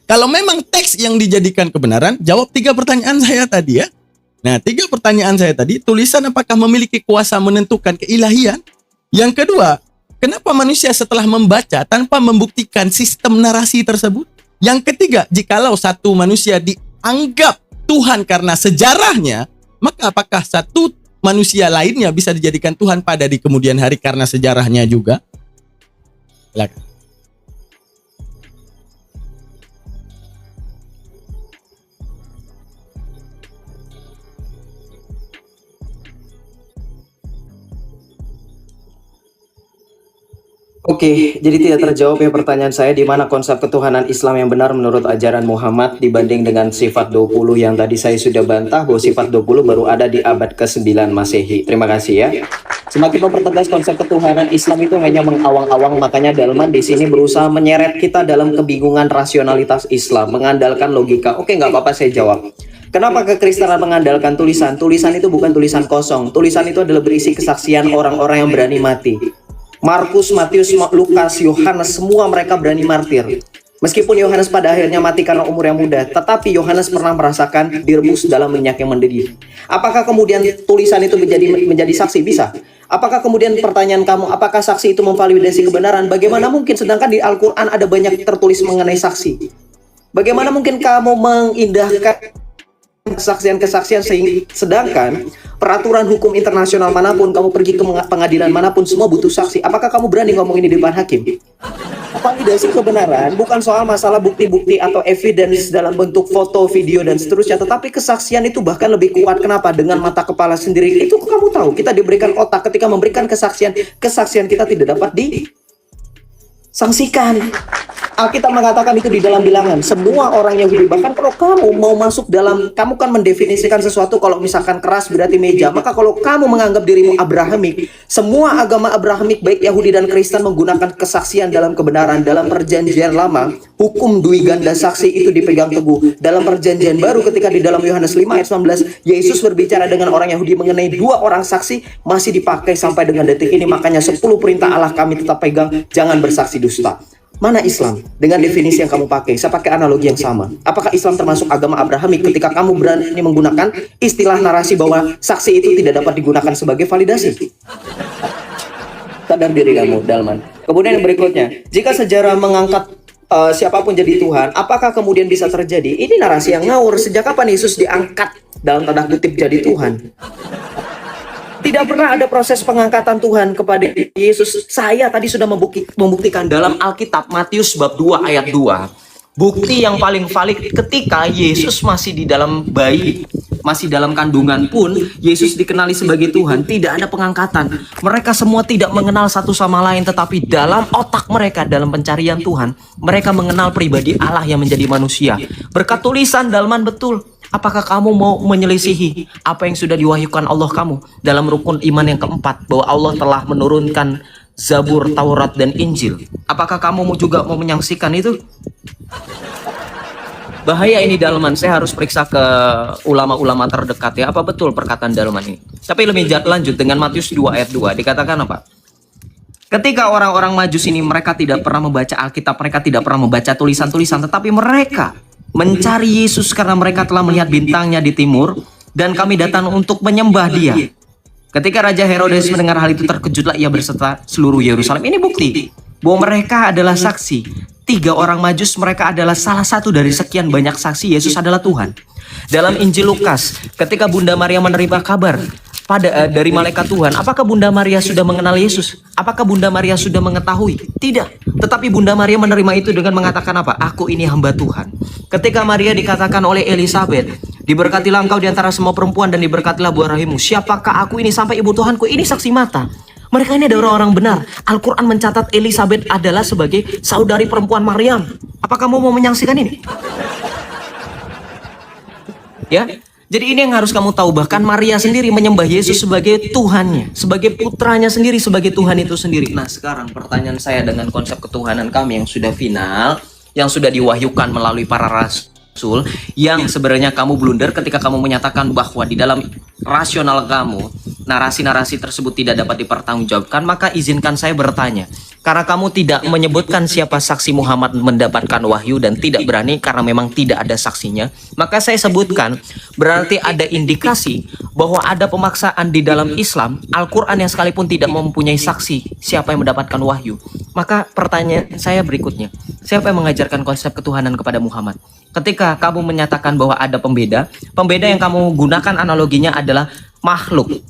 Kalau memang teks yang dijadikan kebenaran, jawab 3 pertanyaan saya tadi ya. Nah, 3 pertanyaan saya tadi, tulisan apakah memiliki kuasa menentukan keilahian? Yang kedua, kenapa manusia setelah membaca tanpa membuktikan sistem narasi tersebut? Yang ketiga, jikalau satu manusia dianggap Tuhan karena sejarahnya, maka apakah satu manusia lainnya bisa dijadikan Tuhan pada di kemudian hari karena sejarahnya juga? Silakan. Oke, jadi tidak terjawab ya pertanyaan saya, di mana konsep ketuhanan Islam yang benar menurut ajaran Muhammad dibanding dengan sifat 20 yang tadi saya sudah bantah bahwa sifat 20 baru ada di abad ke-9 Masehi. Terima kasih ya. Semakin mempertegas konsep ketuhanan Islam itu hanya mengawang-awang, makanya Dalman di sini berusaha menyeret kita dalam kebingungan rasionalitas Islam, mengandalkan logika. Oke, nggak apa-apa saya jawab. Kenapa kekristenan mengandalkan tulisan? Tulisan itu bukan tulisan kosong. Tulisan itu adalah berisi kesaksian orang-orang yang berani mati. Markus, Matius, Lukas, Yohanes, semua mereka berani martir. Meskipun Yohanes pada akhirnya mati karena umur yang muda, tetapi Yohanes pernah merasakan direbus dalam minyak yang mendidih. Apakah kemudian tulisan itu menjadi saksi? Bisa. Apakah kemudian pertanyaan kamu, apakah saksi itu memvalidasi kebenaran? Bagaimana mungkin sedangkan di Al-Quran ada banyak tertulis mengenai saksi? Bagaimana mungkin kamu mengindahkan kesaksian-kesaksian sedangkan peraturan hukum internasional manapun, kamu pergi ke pengadilan manapun, semua butuh saksi? Apakah kamu berani ngomong ini di depan hakim? Validasi kebenaran bukan soal masalah bukti-bukti atau evidence dalam bentuk foto, video, dan seterusnya, tetapi kesaksian itu bahkan lebih kuat. Kenapa? Dengan mata kepala sendiri. Itu kamu tahu, kita diberikan otak ketika memberikan kesaksian. Kesaksian kita tidak dapat disangsikan. Alkitab mengatakan itu di dalam Bilangan. Semua orang Yahudi, bahkan kalau kamu mau masuk dalam, kamu kan mendefinisikan sesuatu, kalau misalkan keras berarti meja, maka kalau kamu menganggap dirimu Abrahamik, semua agama Abrahamik baik Yahudi dan Kristen menggunakan kesaksian dalam kebenaran. Dalam perjanjian lama, hukum dui ganda saksi itu dipegang teguh. Dalam perjanjian baru, ketika di dalam Yohanes 5 ayat 19, Yesus berbicara dengan orang Yahudi mengenai 2 orang saksi, masih dipakai sampai dengan detik ini. Makanya 10 perintah Allah kami tetap pegang, jangan bersaksi dusta. Mana Islam? Dengan definisi yang kamu pakai, saya pakai analogi yang sama. Apakah Islam termasuk agama Abrahamik ketika kamu berani menggunakan istilah narasi bahwa saksi itu tidak dapat digunakan sebagai validasi? Sadar diri kamu, Dalman. Kemudian yang berikutnya, jika sejarah mengangkat siapapun jadi Tuhan, apakah kemudian bisa terjadi? Ini narasi yang ngawur. Sejak kapan Yesus diangkat dalam tanda kutip jadi Tuhan? Tidak pernah ada proses pengangkatan Tuhan kepada Yesus. Saya tadi sudah membuktikan dalam Alkitab, Matius bab 2 ayat 2. Bukti yang paling valid ketika Yesus masih di dalam bayi, masih dalam kandungan pun, Yesus dikenali sebagai Tuhan. Tidak ada pengangkatan. Mereka semua tidak mengenal satu sama lain, tetapi dalam otak mereka, dalam pencarian Tuhan, mereka mengenal pribadi Allah yang menjadi manusia. Berkat tulisan, Dalman, betul. Apakah kamu mau menyelisihi apa yang sudah diwahyukan Allah kamu dalam rukun iman yang keempat, bahwa Allah telah menurunkan Zabur, Taurat, dan Injil? Apakah kamu juga mau menyaksikan itu? Bahaya ini, Dalman. Saya harus periksa ke ulama-ulama terdekat ya, apa betul perkataan Dalman ini. Tapi lebih lanjut dengan Matius 2 ayat 2 dikatakan apa? Ketika orang-orang Majus ini, mereka tidak pernah membaca Alkitab, mereka tidak pernah membaca tulisan-tulisan, tetapi mereka mencari Yesus karena mereka telah melihat bintangnya di timur, dan kami datang untuk menyembah dia. Ketika Raja Herodes mendengar hal itu, terkejutlah ia berserta seluruh Yerusalem. Ini bukti bahwa mereka adalah saksi. 3 orang Majus, mereka adalah salah satu dari sekian banyak saksi Yesus adalah Tuhan. Dalam Injil Lukas, ketika Bunda Maria menerima kabar dari malaikat Tuhan, apakah Bunda Maria sudah mengenal Yesus? Apakah Bunda Maria sudah mengetahui? Tidak. Tetapi Bunda Maria menerima itu dengan mengatakan apa? Aku ini hamba Tuhan. Ketika Maria dikatakan oleh Elisabet, diberkatilah engkau di antara semua perempuan dan diberkatilah buah rahimmu. Siapakah aku ini sampai ibu Tuhanku? Ini saksi mata. Mereka ini adalah orang benar. Al-Quran mencatat Elisabet adalah sebagai saudari perempuan Maryam. Apakah kamu mau menyaksikan ini? Ya. Jadi ini yang harus kamu tahu. Bahkan Maria sendiri menyembah Yesus sebagai Tuhannya, sebagai putranya sendiri, sebagai Tuhan itu sendiri. Nah, sekarang pertanyaan saya dengan konsep ketuhanan kami yang sudah final, yang sudah diwahyukan melalui para rasul, yang sebenarnya kamu blunder ketika kamu menyatakan bahwa di dalam rasional kamu, narasi-narasi tersebut tidak dapat dipertanggungjawabkan, maka izinkan saya bertanya. Karena kamu tidak menyebutkan siapa saksi Muhammad mendapatkan wahyu dan tidak berani karena memang tidak ada saksinya, maka saya sebutkan berarti ada indikasi bahwa ada pemaksaan di dalam Islam. Al-Quran yang sekalipun tidak mempunyai saksi siapa yang mendapatkan wahyu. Maka pertanyaan saya berikutnya, siapa yang mengajarkan konsep ketuhanan kepada Muhammad? Ketika kamu menyatakan bahwa ada pembeda yang kamu gunakan analoginya adalah makhluk.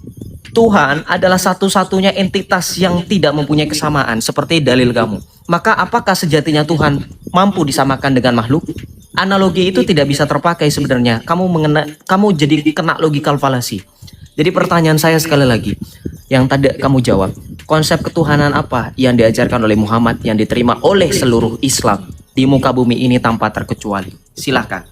Tuhan adalah satu-satunya entitas yang tidak mempunyai kesamaan seperti dalil kamu. Maka apakah sejatinya Tuhan mampu disamakan dengan makhluk? Analogi itu tidak bisa terpakai sebenarnya. Kamu jadi kena logical fallacy. Jadi pertanyaan saya sekali lagi, yang tadi kamu jawab, Konsep ketuhanan apa yang diajarkan oleh Muhammad yang diterima oleh seluruh Islam di muka bumi ini tanpa terkecuali? Silahkan.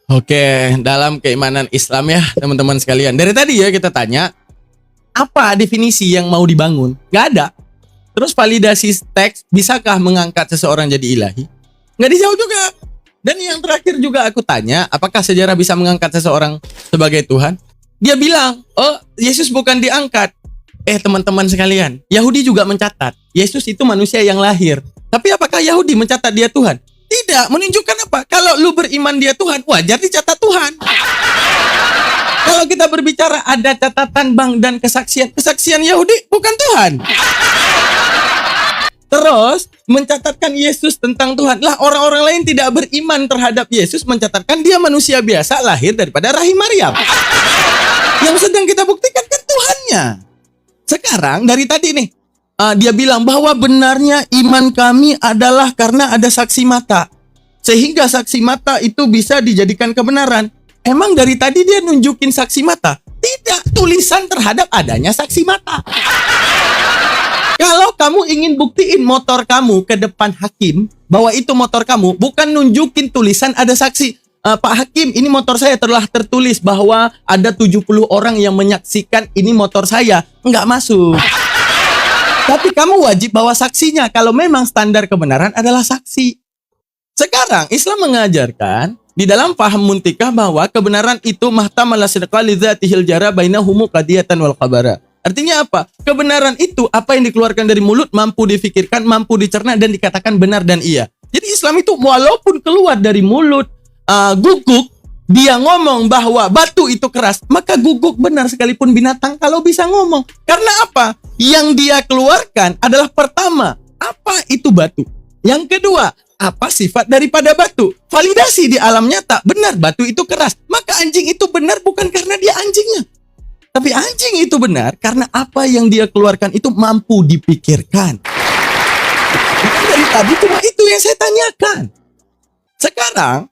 Oke, dalam keimanan Islam ya teman-teman sekalian. Dari tadi ya kita tanya, apa definisi yang mau dibangun? Gak ada. Terus validasi teks, bisakah mengangkat seseorang jadi ilahi? Nggak dijawab juga. Dan yang terakhir juga aku tanya, apakah sejarah bisa mengangkat seseorang sebagai Tuhan? Dia bilang, oh Yesus bukan diangkat. Teman-teman sekalian, Yahudi juga mencatat, Yesus itu manusia yang lahir. Tapi apakah Yahudi mencatat dia Tuhan? Tidak, menunjukkan apa? Kalau lu beriman dia Tuhan, wajar dicatat Tuhan. Kalau kita berbicara ada catatan bank dan kesaksian Yahudi bukan Tuhan. Terus mencatatkan Yesus tentang Tuhan. Lah orang-orang lain tidak beriman terhadap Yesus, mencatatkan dia manusia biasa lahir daripada rahim Maryam. Yang sedang kita buktikan kan Tuhannya. Sekarang dari tadi nih, dia bilang bahwa benarnya iman kami adalah karena ada saksi mata. Sehingga saksi mata itu bisa dijadikan kebenaran. Emang dari tadi dia nunjukin saksi mata? Tidak, tulisan terhadap adanya saksi mata. Kalau kamu ingin buktiin motor kamu ke depan hakim bahwa itu motor kamu, bukan nunjukin tulisan ada saksi. Pak Hakim, ini motor saya telah tertulis bahwa ada 70 orang yang menyaksikan ini motor saya. Enggak masuk. Tapi kamu wajib bawa saksinya kalau memang standar kebenaran adalah saksi. Sekarang Islam mengajarkan di dalam paham muntikah bahwa kebenaran itu mahtamala sidqa li dzatihil jara bainahumu qadiyatan wal khabara. Artinya apa? Kebenaran itu apa yang dikeluarkan dari mulut mampu difikirkan, mampu dicerna dan dikatakan benar dan iya. Jadi Islam itu walaupun keluar dari mulut guguk, dia ngomong bahwa batu itu keras, maka guguk benar sekalipun binatang kalau bisa ngomong. Karena apa? Yang dia keluarkan adalah pertama, apa itu batu? Yang kedua, apa sifat daripada batu? Validasi di alam nyata, benar batu itu keras. Maka anjing itu benar bukan karena dia anjingnya. Tapi anjing itu benar karena apa yang dia keluarkan itu mampu dipikirkan. Dari tadi cuma itu yang saya tanyakan. Sekarang,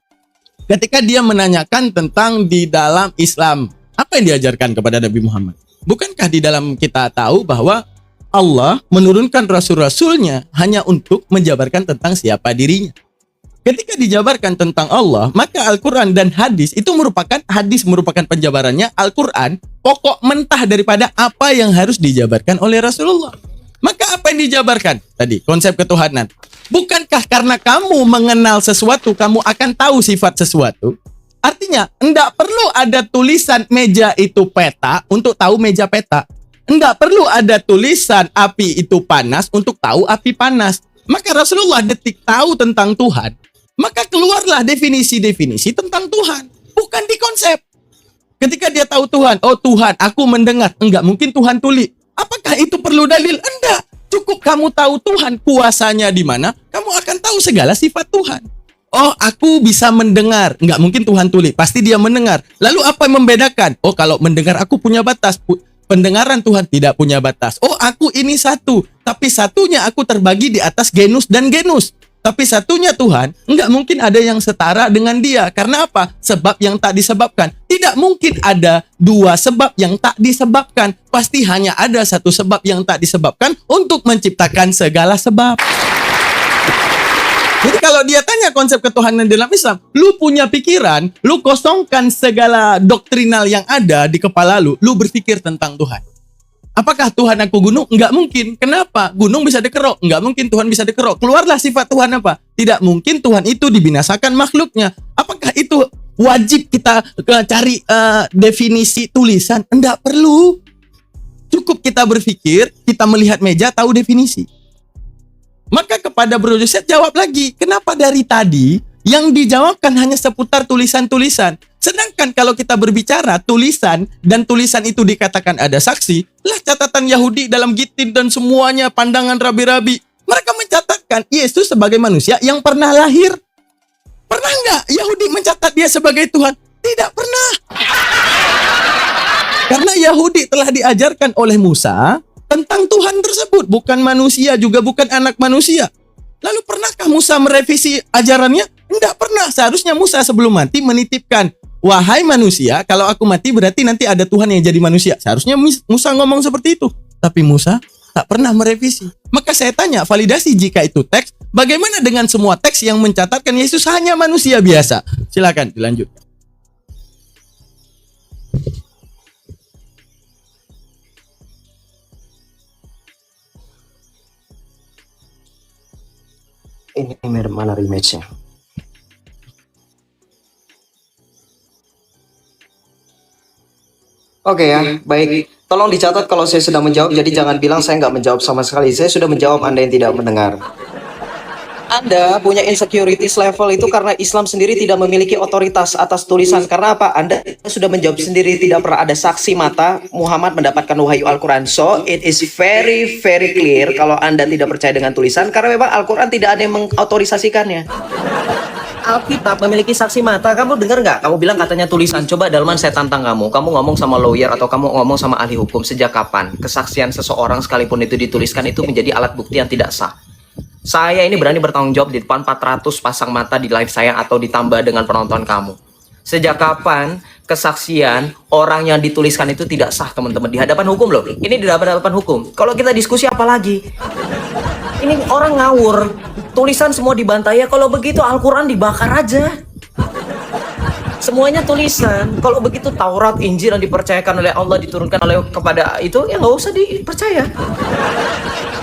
ketika dia menanyakan tentang di dalam Islam, apa yang diajarkan kepada Nabi Muhammad? Bukankah di dalam kita tahu bahwa Allah menurunkan rasul-rasulnya hanya untuk menjabarkan tentang siapa dirinya? Ketika dijabarkan tentang Allah, maka Al-Quran dan hadis itu merupakan penjabarannya, Al-Quran pokok mentah daripada apa yang harus dijabarkan oleh Rasulullah. Maka apa yang dijabarkan? Tadi, konsep ketuhanan. Bukankah karena kamu mengenal sesuatu, kamu akan tahu sifat sesuatu? Artinya, enggak perlu ada tulisan meja itu peta untuk tahu meja peta. Enggak perlu ada tulisan api itu panas untuk tahu api panas. Maka Rasulullah detik tahu tentang Tuhan. Maka keluarlah definisi-definisi tentang Tuhan. Bukan di konsep. Ketika dia tahu Tuhan, oh Tuhan, aku mendengar. Enggak mungkin Tuhan tuli. Apakah itu perlu dalil? Enggak. Cukup kamu tahu Tuhan, kuasanya di mana, kamu akan tahu segala sifat Tuhan. Oh, aku bisa mendengar. Enggak mungkin Tuhan tuli. Pasti dia mendengar. Lalu apa yang membedakan? Oh, kalau mendengar aku punya batas. Pendengaran Tuhan tidak punya batas. Oh, aku ini satu. Tapi satunya aku terbagi di atas genus dan genus. Tapi satunya Tuhan, enggak mungkin ada yang setara dengan dia. Karena apa? Sebab yang tak disebabkan. Tidak mungkin ada dua sebab yang tak disebabkan. Pasti hanya ada satu sebab yang tak disebabkan untuk menciptakan segala sebab. Jadi kalau dia tanya konsep ketuhanan dalam Islam, lu punya pikiran, lu kosongkan segala doktrinal yang ada di kepala lu berpikir tentang Tuhan. Apakah Tuhan aku gunung? Enggak mungkin. Kenapa? Gunung bisa dikerok. Enggak mungkin Tuhan bisa dikerok. Keluarlah sifat Tuhan apa? Tidak mungkin Tuhan itu dibinasakan makhluknya. Apakah itu wajib kita cari definisi tulisan? Enggak perlu. Cukup kita berpikir, kita melihat meja, tahu definisi. Maka kepada Bro Joseph jawab lagi. Kenapa dari tadi yang dijawabkan hanya seputar tulisan-tulisan? Sedangkan kalau kita berbicara tulisan dan tulisan itu dikatakan ada saksi, lah catatan Yahudi dalam Gitin dan semuanya pandangan rabi-rabi. Mereka mencatatkan Yesus sebagai manusia yang pernah lahir. Pernah nggak Yahudi mencatat dia sebagai Tuhan? Tidak pernah. Karena Yahudi telah diajarkan oleh Musa tentang Tuhan tersebut. Bukan manusia, juga bukan anak manusia. Lalu pernahkah Musa merevisi ajarannya? Tidak pernah. Seharusnya Musa sebelum mati menitipkan, wahai manusia, kalau aku mati berarti nanti ada Tuhan yang jadi manusia. Seharusnya Musa ngomong seperti itu. Tapi Musa tak pernah merevisi. Maka saya tanya, validasi jika itu teks, bagaimana dengan semua teks yang mencatatkan Yesus hanya manusia biasa? Silakan dilanjutkan. Ini mana rematch-nya? Oke ya, baik. Tolong dicatat kalau saya sudah menjawab, jadi jangan bilang saya nggak menjawab sama sekali. Saya sudah menjawab, Anda yang tidak mendengar. Anda punya insecurities level itu karena Islam sendiri tidak memiliki otoritas atas tulisan. Karena apa? Anda sudah menjawab sendiri, tidak pernah ada saksi mata Muhammad mendapatkan wahyu Al-Quran. So, it is very clear kalau Anda tidak percaya dengan tulisan, karena memang Al-Quran tidak ada yang mengotorisasikannya. Alkitab memiliki saksi mata. Kamu dengar nggak? Kamu bilang katanya tulisan. Coba Dalman, saya tantang kamu. Kamu ngomong sama lawyer atau kamu ngomong sama ahli hukum. Sejak kapan kesaksian seseorang sekalipun itu dituliskan itu menjadi alat bukti yang tidak sah? Saya ini berani bertanggung jawab di depan 400 pasang mata di live saya atau ditambah dengan penonton kamu. Sejak kapan kesaksian orang yang dituliskan itu tidak sah, teman-teman? Di hadapan hukum loh. Ini di hadapan hukum. Kalau kita diskusi apa lagi? Ini orang ngawur. Tulisan semua dibantai ya. Kalau begitu Al-Quran dibakar aja. Semuanya tulisan. Kalau begitu Taurat, Injil yang dipercayakan oleh Allah, diturunkan oleh kepada itu, ya nggak usah dipercaya.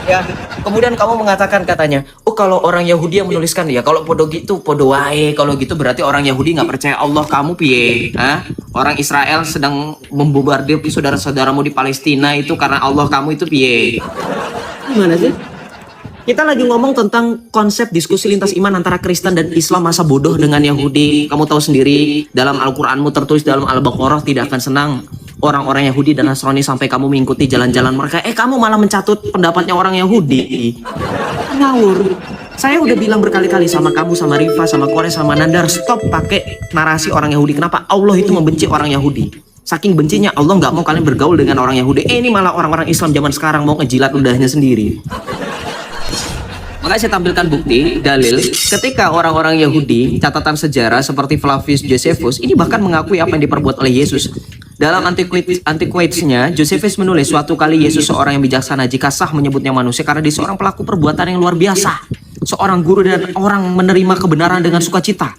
Ya, kemudian kamu mengatakan katanya, oh kalau orang Yahudi yang menuliskan, ya kalau podo gitu, podo wae. Kalau gitu berarti orang Yahudi nggak percaya Allah, kamu piye? Hah? Orang Israel sedang membombardir saudara-saudaramu di Palestina itu karena Allah, kamu itu piye? Gimana sih? Kita lagi ngomong tentang konsep diskusi lintas iman antara Kristen dan Islam, masa bodoh dengan Yahudi. Kamu tahu sendiri, dalam Al-Quranmu tertulis dalam Al-Baqarah, tidak akan senang orang-orang Yahudi dan Nasrani sampai kamu mengikuti jalan-jalan mereka. Kamu malah mencatut pendapatnya orang Yahudi. Ngawur. Saya udah bilang berkali-kali sama kamu, sama Rifa, sama Kore, sama Nandar, stop pakai narasi orang Yahudi. Kenapa? Allah itu membenci orang Yahudi. Saking bencinya Allah nggak mau kalian bergaul dengan orang Yahudi. Ini malah orang-orang Islam zaman sekarang mau ngejilat ludahnya sendiri. Maka saya tampilkan bukti, dalil, ketika orang-orang Yahudi, catatan sejarah seperti Flavius Josephus, ini bahkan mengakui apa yang diperbuat oleh Yesus. Dalam Antiquities-nya, Josephus menulis, suatu kali Yesus seorang yang bijaksana jika sah menyebutnya manusia karena dia seorang pelaku perbuatan yang luar biasa. Seorang guru dan orang menerima kebenaran dengan sukacita.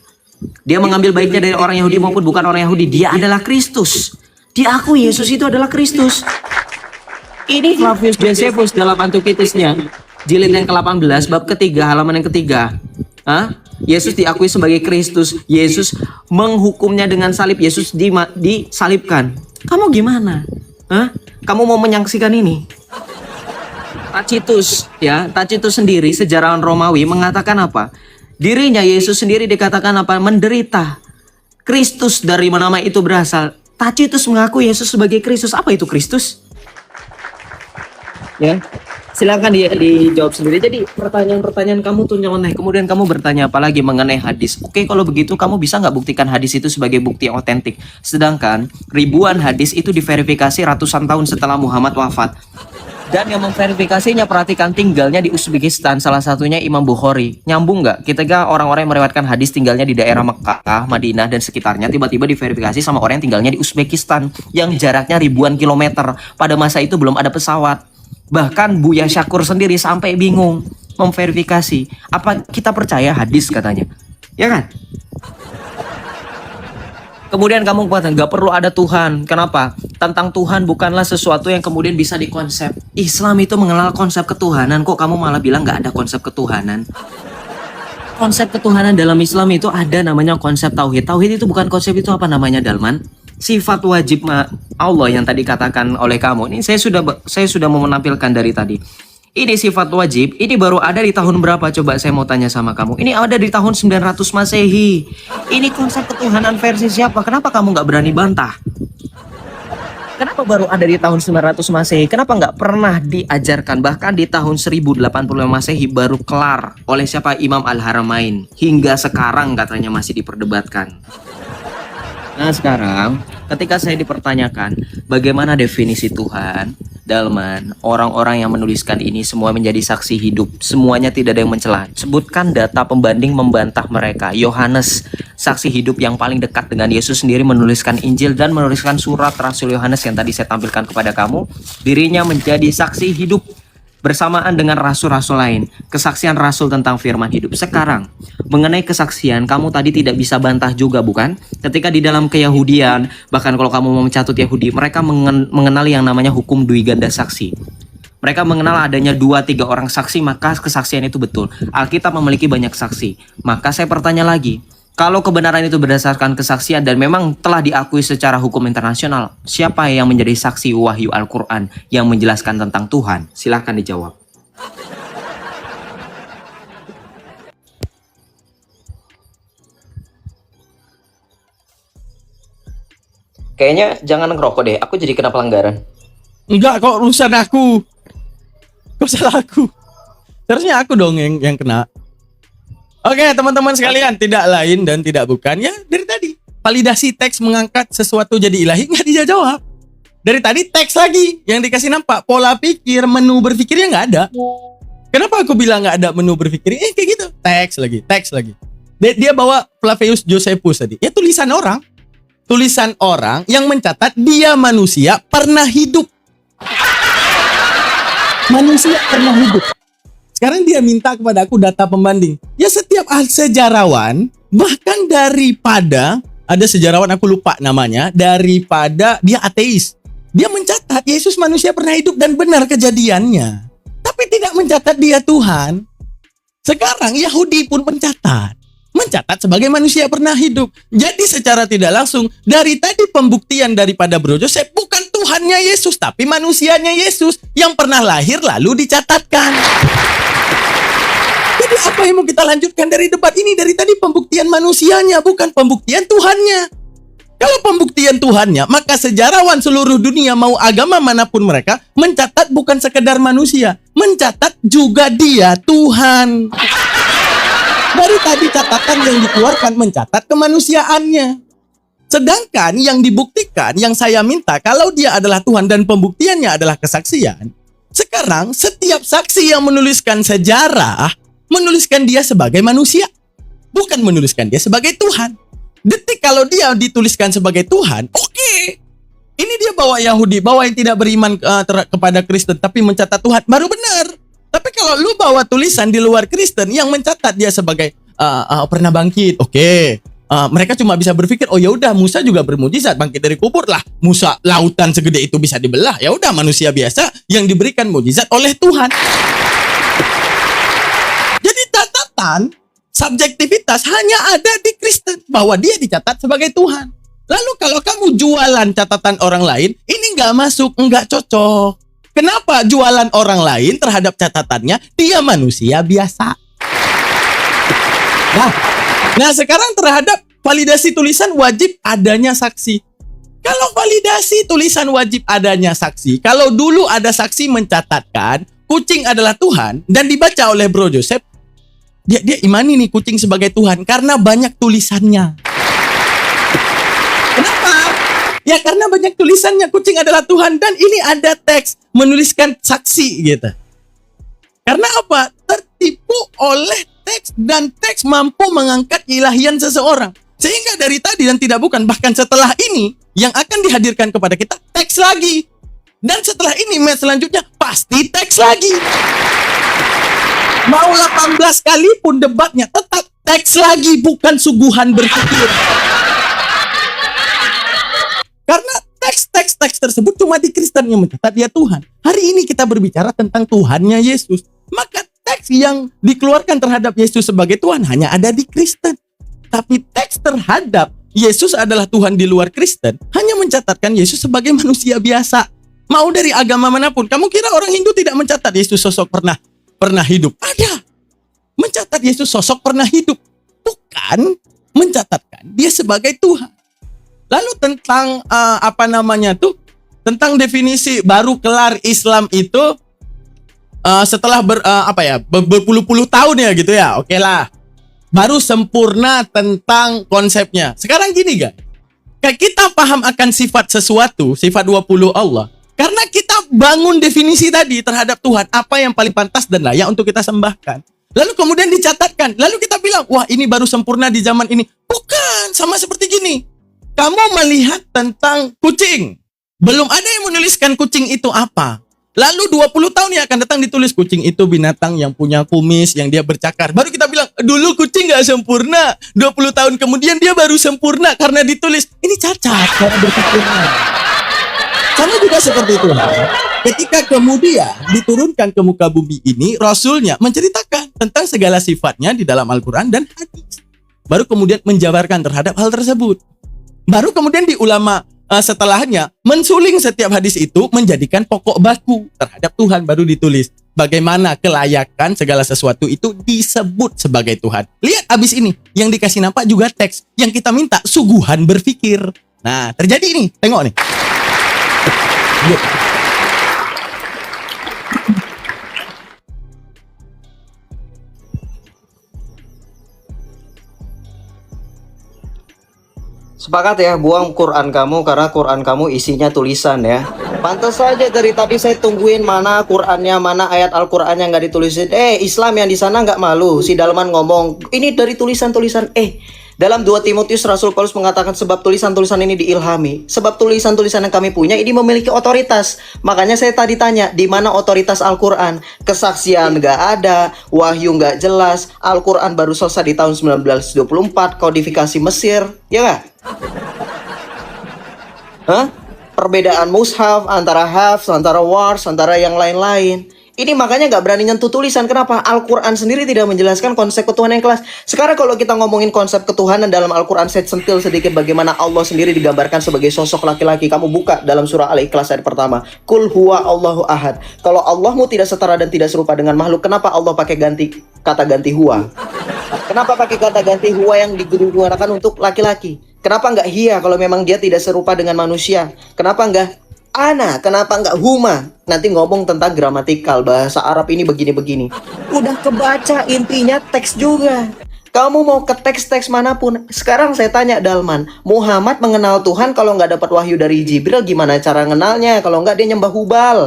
Dia mengambil baiknya dari orang Yahudi maupun bukan orang Yahudi. Dia adalah Kristus. Diakui Yesus itu adalah Kristus. Ini Flavius Josephus dalam Antiquities-nya. Jilid yang ke-18, bab ketiga, halaman yang ketiga. Yesus diakui sebagai Kristus. Yesus menghukumnya dengan salib. Yesus disalibkan. Kamu gimana? Kamu mau menyaksikan ini? Tacitus, ya, Tacitus sendiri, sejarawan Romawi, mengatakan apa? Dirinya Yesus sendiri dikatakan apa? Menderita. Kristus, dari mana nama itu berasal? Tacitus mengaku Yesus sebagai Kristus. Apa itu Kristus? Ya. Silakan dijawab sendiri. Jadi pertanyaan-pertanyaan kamu tuh nyeleneh. Kemudian kamu bertanya apa lagi mengenai hadis. Oke, kalau begitu kamu bisa nggak buktikan hadis itu sebagai bukti yang otentik? Sedangkan ribuan hadis itu diverifikasi ratusan tahun setelah Muhammad wafat. Dan yang memverifikasinya, perhatikan, tinggalnya di Uzbekistan. Salah satunya Imam Bukhari. Nyambung nggak? Ketika orang-orang yang meriwayatkan hadis tinggalnya di daerah Mekah, Madinah, dan sekitarnya, tiba-tiba diverifikasi sama orang yang tinggalnya di Uzbekistan, yang jaraknya ribuan kilometer. Pada masa itu belum ada pesawat. Bahkan Buya Syakur sendiri sampai bingung memverifikasi. Apa kita percaya hadis katanya? Ya kan? Kemudian kamu katakan gak perlu ada Tuhan. Kenapa? Tentang Tuhan bukanlah sesuatu yang kemudian bisa dikonsep. Islam itu mengenal konsep ketuhanan. Kok kamu malah bilang gak ada konsep ketuhanan? Konsep ketuhanan dalam Islam itu ada, namanya konsep tauhid. Tauhid itu bukan konsep, itu apa namanya, Dalman? Sifat wajib Allah yang tadi katakan oleh kamu. Ini saya sudah mau menampilkan dari tadi. Ini sifat wajib, ini baru ada di tahun berapa? Coba saya mau tanya sama kamu. Ini ada di tahun 900 Masehi. Ini konsep ketuhanan versi siapa? Kenapa kamu nggak berani bantah? Kenapa baru ada di tahun 900 Masehi? Kenapa nggak pernah diajarkan? Bahkan di tahun 1085 Masehi baru kelar oleh siapa? Imam Al-Haramain. Hingga sekarang katanya masih diperdebatkan. Nah sekarang, ketika saya dipertanyakan bagaimana definisi Tuhan, Dalman, orang-orang yang menuliskan ini semua menjadi saksi hidup, semuanya tidak ada yang mencela. Sebutkan data pembanding membantah mereka. Yohanes, saksi hidup yang paling dekat dengan Yesus sendiri, menuliskan Injil dan menuliskan surat Rasul Yohanes yang tadi saya tampilkan kepada kamu. Dirinya menjadi saksi hidup bersamaan dengan rasul-rasul lain, kesaksian rasul tentang firman hidup. Sekarang, mengenai kesaksian, kamu tadi tidak bisa bantah juga, bukan? Ketika di dalam keyahudian, bahkan kalau kamu mau mencatut Yahudi, mereka mengenal yang namanya hukum dui ganda saksi. Mereka mengenal adanya 2-3 orang saksi, maka kesaksian itu betul. Alkitab memiliki banyak saksi. Maka saya bertanya lagi, kalau kebenaran itu berdasarkan kesaksian dan memang telah diakui secara hukum internasional, siapa yang menjadi saksi wahyu Al-Quran yang menjelaskan tentang Tuhan? Silahkan dijawab. Kayaknya jangan ngerokok deh, aku jadi kena pelanggaran. Enggak kok, urusan aku. Kok salah aku? Seharusnya aku dong yang kena. Oke teman-teman sekalian, tidak lain dan tidak bukan ya dari tadi validasi teks mengangkat sesuatu jadi ilahi nggak dijawab. Dari tadi teks lagi yang dikasih nampak pola pikir, menu berpikirnya nggak ada. Kenapa aku bilang nggak ada menu berpikir? Kayak gitu, teks lagi. Dia bawa Flavius Josephus tadi, ya tulisan orang yang mencatat dia manusia pernah hidup. Manusia pernah hidup. Sekarang dia minta kepada aku data pembanding. Ya setiap sejarawan, bahkan daripada, ada sejarawan aku lupa namanya, daripada dia ateis. Dia mencatat Yesus manusia pernah hidup dan benar kejadiannya. Tapi tidak mencatat dia Tuhan. Sekarang Yahudi pun mencatat sebagai manusia pernah hidup. Jadi secara tidak langsung, dari tadi pembuktian daripada Bro Joseph, bukan Tuhannya Yesus, tapi manusianya Yesus yang pernah lahir lalu dicatatkan. Jadi apa yang mau kita lanjutkan dari debat ini? Dari tadi pembuktian manusianya, bukan pembuktian Tuhannya. Kalau pembuktian Tuhannya, maka sejarawan seluruh dunia mau agama manapun mereka mencatat bukan sekedar manusia, mencatat juga dia Tuhan. Dari tadi catatan yang dikeluarkan mencatat kemanusiaannya. Sedangkan yang dibuktikan, yang saya minta, kalau dia adalah Tuhan dan pembuktiannya adalah kesaksian, sekarang setiap saksi yang menuliskan sejarah menuliskan dia sebagai manusia, bukan menuliskan dia sebagai Tuhan. Detik kalau dia dituliskan sebagai Tuhan, oke. Ini dia bawa Yahudi, bawa yang tidak beriman kepada Kristen tapi mencatat Tuhan, baru benar. Tapi kalau lu bawa tulisan di luar Kristen yang mencatat dia sebagai pernah bangkit, oke. Mereka cuma bisa berpikir, oh ya udah Musa juga bermujizat bangkit dari kubur lah. Musa lautan segede itu bisa dibelah. Ya udah manusia biasa yang diberikan mujizat oleh Tuhan. Jadi catatan subjektivitas hanya ada di Kristen bahwa dia dicatat sebagai Tuhan. Lalu kalau kamu jualan catatan orang lain, ini nggak masuk, nggak cocok. Kenapa jualan orang lain terhadap catatannya? Dia manusia biasa. Nah sekarang terhadap validasi tulisan wajib adanya saksi. Kalau validasi tulisan wajib adanya saksi, kalau dulu ada saksi mencatatkan kucing adalah Tuhan dan dibaca oleh Bro Joseph, dia imani nih kucing sebagai Tuhan karena banyak tulisannya. Kenapa? Ya karena banyak tulisannya kucing adalah Tuhan dan ini ada teks menuliskan saksi gitu. Karena apa? Tertipu oleh teks dan teks mampu mengangkat ilahian seseorang. Sehingga dari tadi dan tidak bukan, bahkan setelah ini yang akan dihadirkan kepada kita teks lagi. Dan setelah ini match selanjutnya pasti teks lagi. Mau 18 kali pun debatnya tetap teks lagi, bukan suguhan berpikir. Karena teks tersebut cuma di Kristen yang mencatat dia Tuhan. Hari ini kita berbicara tentang Tuhannya Yesus. Maka teks yang dikeluarkan terhadap Yesus sebagai Tuhan hanya ada di Kristen. Tapi teks terhadap Yesus adalah Tuhan di luar Kristen hanya mencatatkan Yesus sebagai manusia biasa. Mau dari agama manapun. Kamu kira orang Hindu tidak mencatat Yesus sosok pernah hidup? Ada. Mencatat Yesus sosok pernah hidup. Bukan mencatatkan dia sebagai Tuhan. Lalu tentang tentang definisi baru kelar Islam itu setelah berpuluh-puluh tahun ya gitu ya. Oke lah. Baru sempurna tentang konsepnya. Sekarang gini guys. Kayak kita paham akan sifat sesuatu, sifat 20 Allah. Karena kita bangun definisi tadi terhadap Tuhan, apa yang paling pantas dan layak untuk kita sembahkan. Lalu kemudian dicatatkan, lalu kita bilang, wah ini baru sempurna di zaman ini. Bukan, sama seperti gini. Kamu melihat tentang kucing. Belum ada yang menuliskan kucing itu apa. Lalu 20 tahun yang akan datang ditulis kucing itu binatang yang punya kumis, yang dia bercakar. Baru kita bilang, dulu kucing gak sempurna. 20 tahun kemudian dia baru sempurna karena ditulis. Ini cacat cara berpikirnya. Sama juga seperti itu. Ketika kemudian diturunkan ke muka bumi ini, Rasulnya menceritakan tentang segala sifatnya di dalam Al-Quran dan hadis. Baru kemudian menjabarkan terhadap hal tersebut. Baru kemudian di ulama setelahnya mensuling setiap hadis itu menjadikan pokok baku terhadap Tuhan, baru ditulis bagaimana kelayakan segala sesuatu itu disebut sebagai Tuhan. Lihat abis ini yang dikasih nampak juga teks yang kita minta suguhan berpikir. Nah terjadi ini, tengok nih. Yuk. Sepakat ya, buang Quran kamu karena Quran kamu isinya tulisan ya. Pantas saja dari tadi saya tungguin mana Qurannya, mana ayat Al-Quran yang nggak ditulisin. Islam yang di sana nggak malu. Si Dalman ngomong, ini dari tulisan-tulisan. Dalam 2 Timotius Rasul Paulus mengatakan sebab tulisan-tulisan ini diilhami. Sebab tulisan-tulisan yang kami punya ini memiliki otoritas. Makanya saya tadi tanya, di mana otoritas Al-Quran? Kesaksian nggak ada, wahyu nggak jelas. Al-Quran baru selesai di tahun 1924, kodifikasi Mesir, ya nggak? Perbedaan mushaf antara hafs, antara wars, antara yang lain-lain. Ini makanya nggak berani nyentuh tulisan. Kenapa? Al-Quran sendiri tidak menjelaskan konsep ketuhanan yang kelas. Sekarang kalau kita ngomongin konsep ketuhanan dalam Al-Quran, saya sentil sedikit bagaimana Allah sendiri digambarkan sebagai sosok laki-laki. Kamu buka dalam surah Al-Ikhlas ayat pertama. Kul huwa Allahu ahad. Kalau Allahmu tidak setara dan tidak serupa dengan makhluk, kenapa Allah pakai kata ganti huwa? Kenapa pakai kata ganti huwa yang digunakan untuk laki-laki? Kenapa nggak hiya kalau memang dia tidak serupa dengan manusia? Kenapa nggak ana? Kenapa nggak huma? Nanti ngomong tentang gramatikal, bahasa Arab ini begini-begini. Udah kebaca intinya teks juga. Kamu mau ke teks-teks manapun. Sekarang saya tanya Dalman, Muhammad mengenal Tuhan kalau nggak dapat wahyu dari Jibril, gimana cara kenalnya? Kalau nggak dia nyembah Hubal.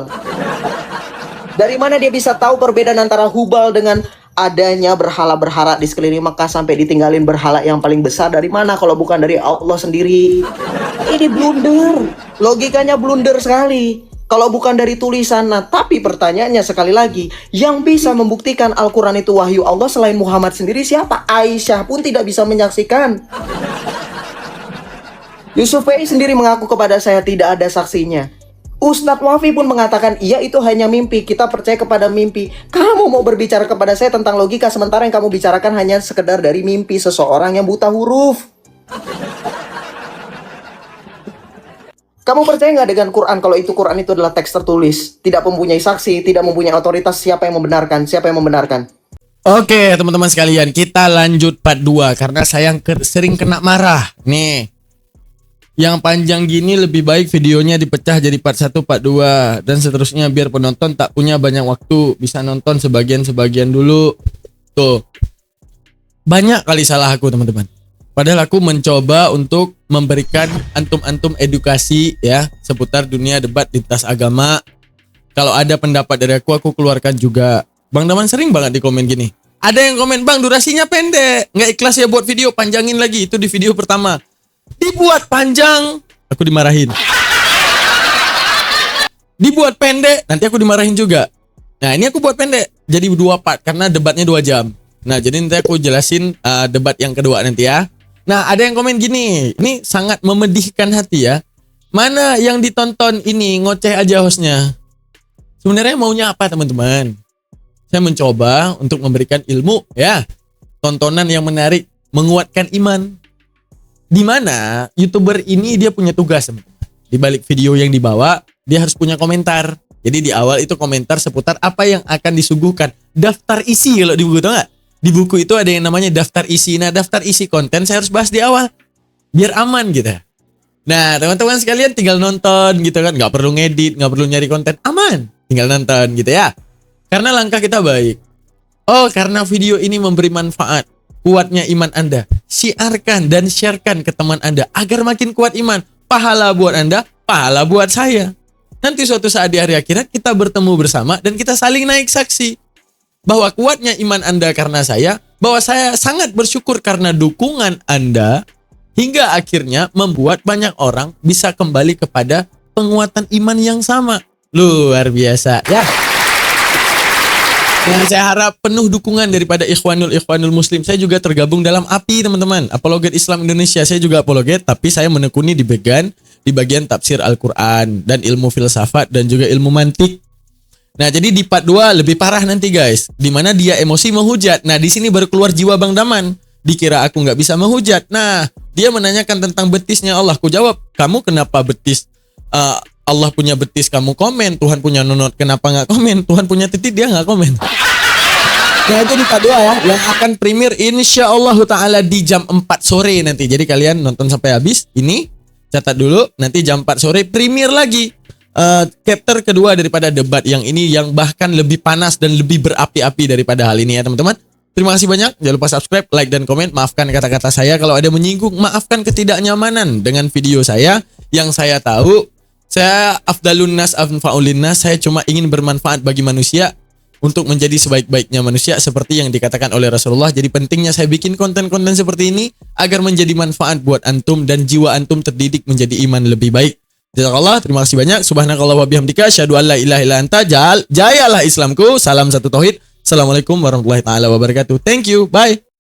Dari mana dia bisa tahu perbedaan antara Hubal dengan adanya berhala-berhala di sekeliling Mekah sampai ditinggalin berhala yang paling besar? Dari mana kalau bukan dari Allah sendiri? Ini blunder. Logikanya blunder sekali. Kalau bukan dari tulisan. Nah, tapi pertanyaannya sekali lagi, yang bisa membuktikan Al-Quran itu wahyu Allah selain Muhammad sendiri siapa? Aisyah pun tidak bisa menyaksikan. Yusuf Fei sendiri mengaku kepada saya tidak ada saksinya. Ustadz Wafi pun mengatakan, iya itu hanya mimpi, kita percaya kepada mimpi. Kamu mau berbicara kepada saya tentang logika, sementara yang kamu bicarakan hanya sekedar dari mimpi seseorang yang buta huruf. Kamu percaya nggak dengan Quran kalau itu Quran itu adalah teks tertulis, tidak mempunyai saksi, tidak mempunyai otoritas? Siapa yang membenarkan? Siapa yang membenarkan? Oke teman-teman sekalian, kita lanjut part 2 karena saya sering kena marah. Nih, yang panjang gini lebih baik videonya dipecah jadi part 1, part 2 dan seterusnya biar penonton tak punya banyak waktu, bisa nonton sebagian-sebagian dulu. Tuh, banyak kali salah aku teman-teman. Padahal aku mencoba untuk memberikan antum-antum edukasi ya seputar dunia debat lintas agama. Kalau ada pendapat dari aku keluarkan juga. Bang Daman sering banget di komen gini. Ada yang komen, bang durasinya pendek, nggak ikhlas ya buat video, panjangin lagi. Itu di video pertama. Dibuat panjang, aku dimarahin. Dibuat pendek, nanti aku dimarahin juga. Nah ini aku buat pendek, jadi 2 part karena debatnya 2 jam. Nah jadi nanti aku jelasin debat yang kedua nanti ya. Nah ada yang komen gini, ini sangat memedihkan hati ya. Mana yang ditonton ini ngoceh aja hostnya. Sebenarnya maunya apa teman-teman? Saya mencoba untuk memberikan ilmu ya, tontonan yang menarik, menguatkan iman. Dimana YouTuber ini dia punya tugas teman-teman. Di balik video yang dibawa, dia harus punya komentar. Jadi di awal itu komentar seputar apa yang akan disuguhkan. Daftar isi kalau di buku, tau gak? Di buku itu ada yang namanya daftar isi. Nah daftar isi konten saya harus bahas di awal. Biar aman gitu. Nah teman-teman sekalian tinggal nonton gitu kan. Gak perlu ngedit, gak perlu nyari konten. Aman. Tinggal nonton gitu ya. Karena langkah kita baik. Oh karena video ini memberi manfaat. Kuatnya iman Anda. siarkan dan sharekan ke teman Anda agar makin kuat iman. Pahala buat Anda, pahala buat saya. Nanti suatu saat di hari akhirat kita bertemu bersama dan kita saling naik saksi bahwa kuatnya iman Anda karena saya, bahwa saya sangat bersyukur karena dukungan Anda, hingga akhirnya membuat banyak orang bisa kembali kepada penguatan iman yang sama. Luar biasa ya. Dan saya harap penuh dukungan daripada ikhwanul muslim. Saya juga tergabung dalam API, teman-teman. Apologet Islam Indonesia. Saya juga apologet, tapi saya menekuni di bagian tafsir Al-Quran dan ilmu filsafat dan juga ilmu mantik. Nah, jadi di part 2 lebih parah nanti, guys. Di mana dia emosi menghujat. Nah, di sini baru keluar jiwa Bang Daman. Dikira aku nggak bisa menghujat. Nah, dia menanyakan tentang betisnya Allah. Ku jawab, kamu kenapa betis? Allah punya betis, kamu komen. Tuhan punya nunut, kenapa nggak komen? Tuhan punya titik, dia nggak komen. Nah, itu di part 2 ya, yang akan premier insyaallah ta'ala di jam 4 sore nanti. Jadi kalian nonton sampai habis. Ini catat dulu, nanti jam 4 sore premier lagi. Chapter kedua daripada debat yang ini, yang bahkan lebih panas dan lebih berapi-api daripada hal ini ya teman-teman. Terima kasih banyak. Jangan lupa subscribe, like, dan komen. Maafkan kata-kata saya kalau ada menyinggung. Maafkan ketidaknyamanan dengan video saya. Yang saya tahu, saya afdalun nas anfa'ulin nas. Saya cuma ingin bermanfaat bagi manusia untuk menjadi sebaik-baiknya manusia seperti yang dikatakan oleh Rasulullah. Jadi pentingnya saya bikin konten-konten seperti ini agar menjadi manfaat buat antum dan jiwa antum terdidik menjadi iman lebih baik. Jazakallah, terima kasih banyak. Subhanakallah wa bihamdika, asyhadu an la ilaha illa anta, jayalah Islamku. Salam satu tauhid. Assalamualaikum warahmatullahi taala wabarakatuh. Thank you. Bye.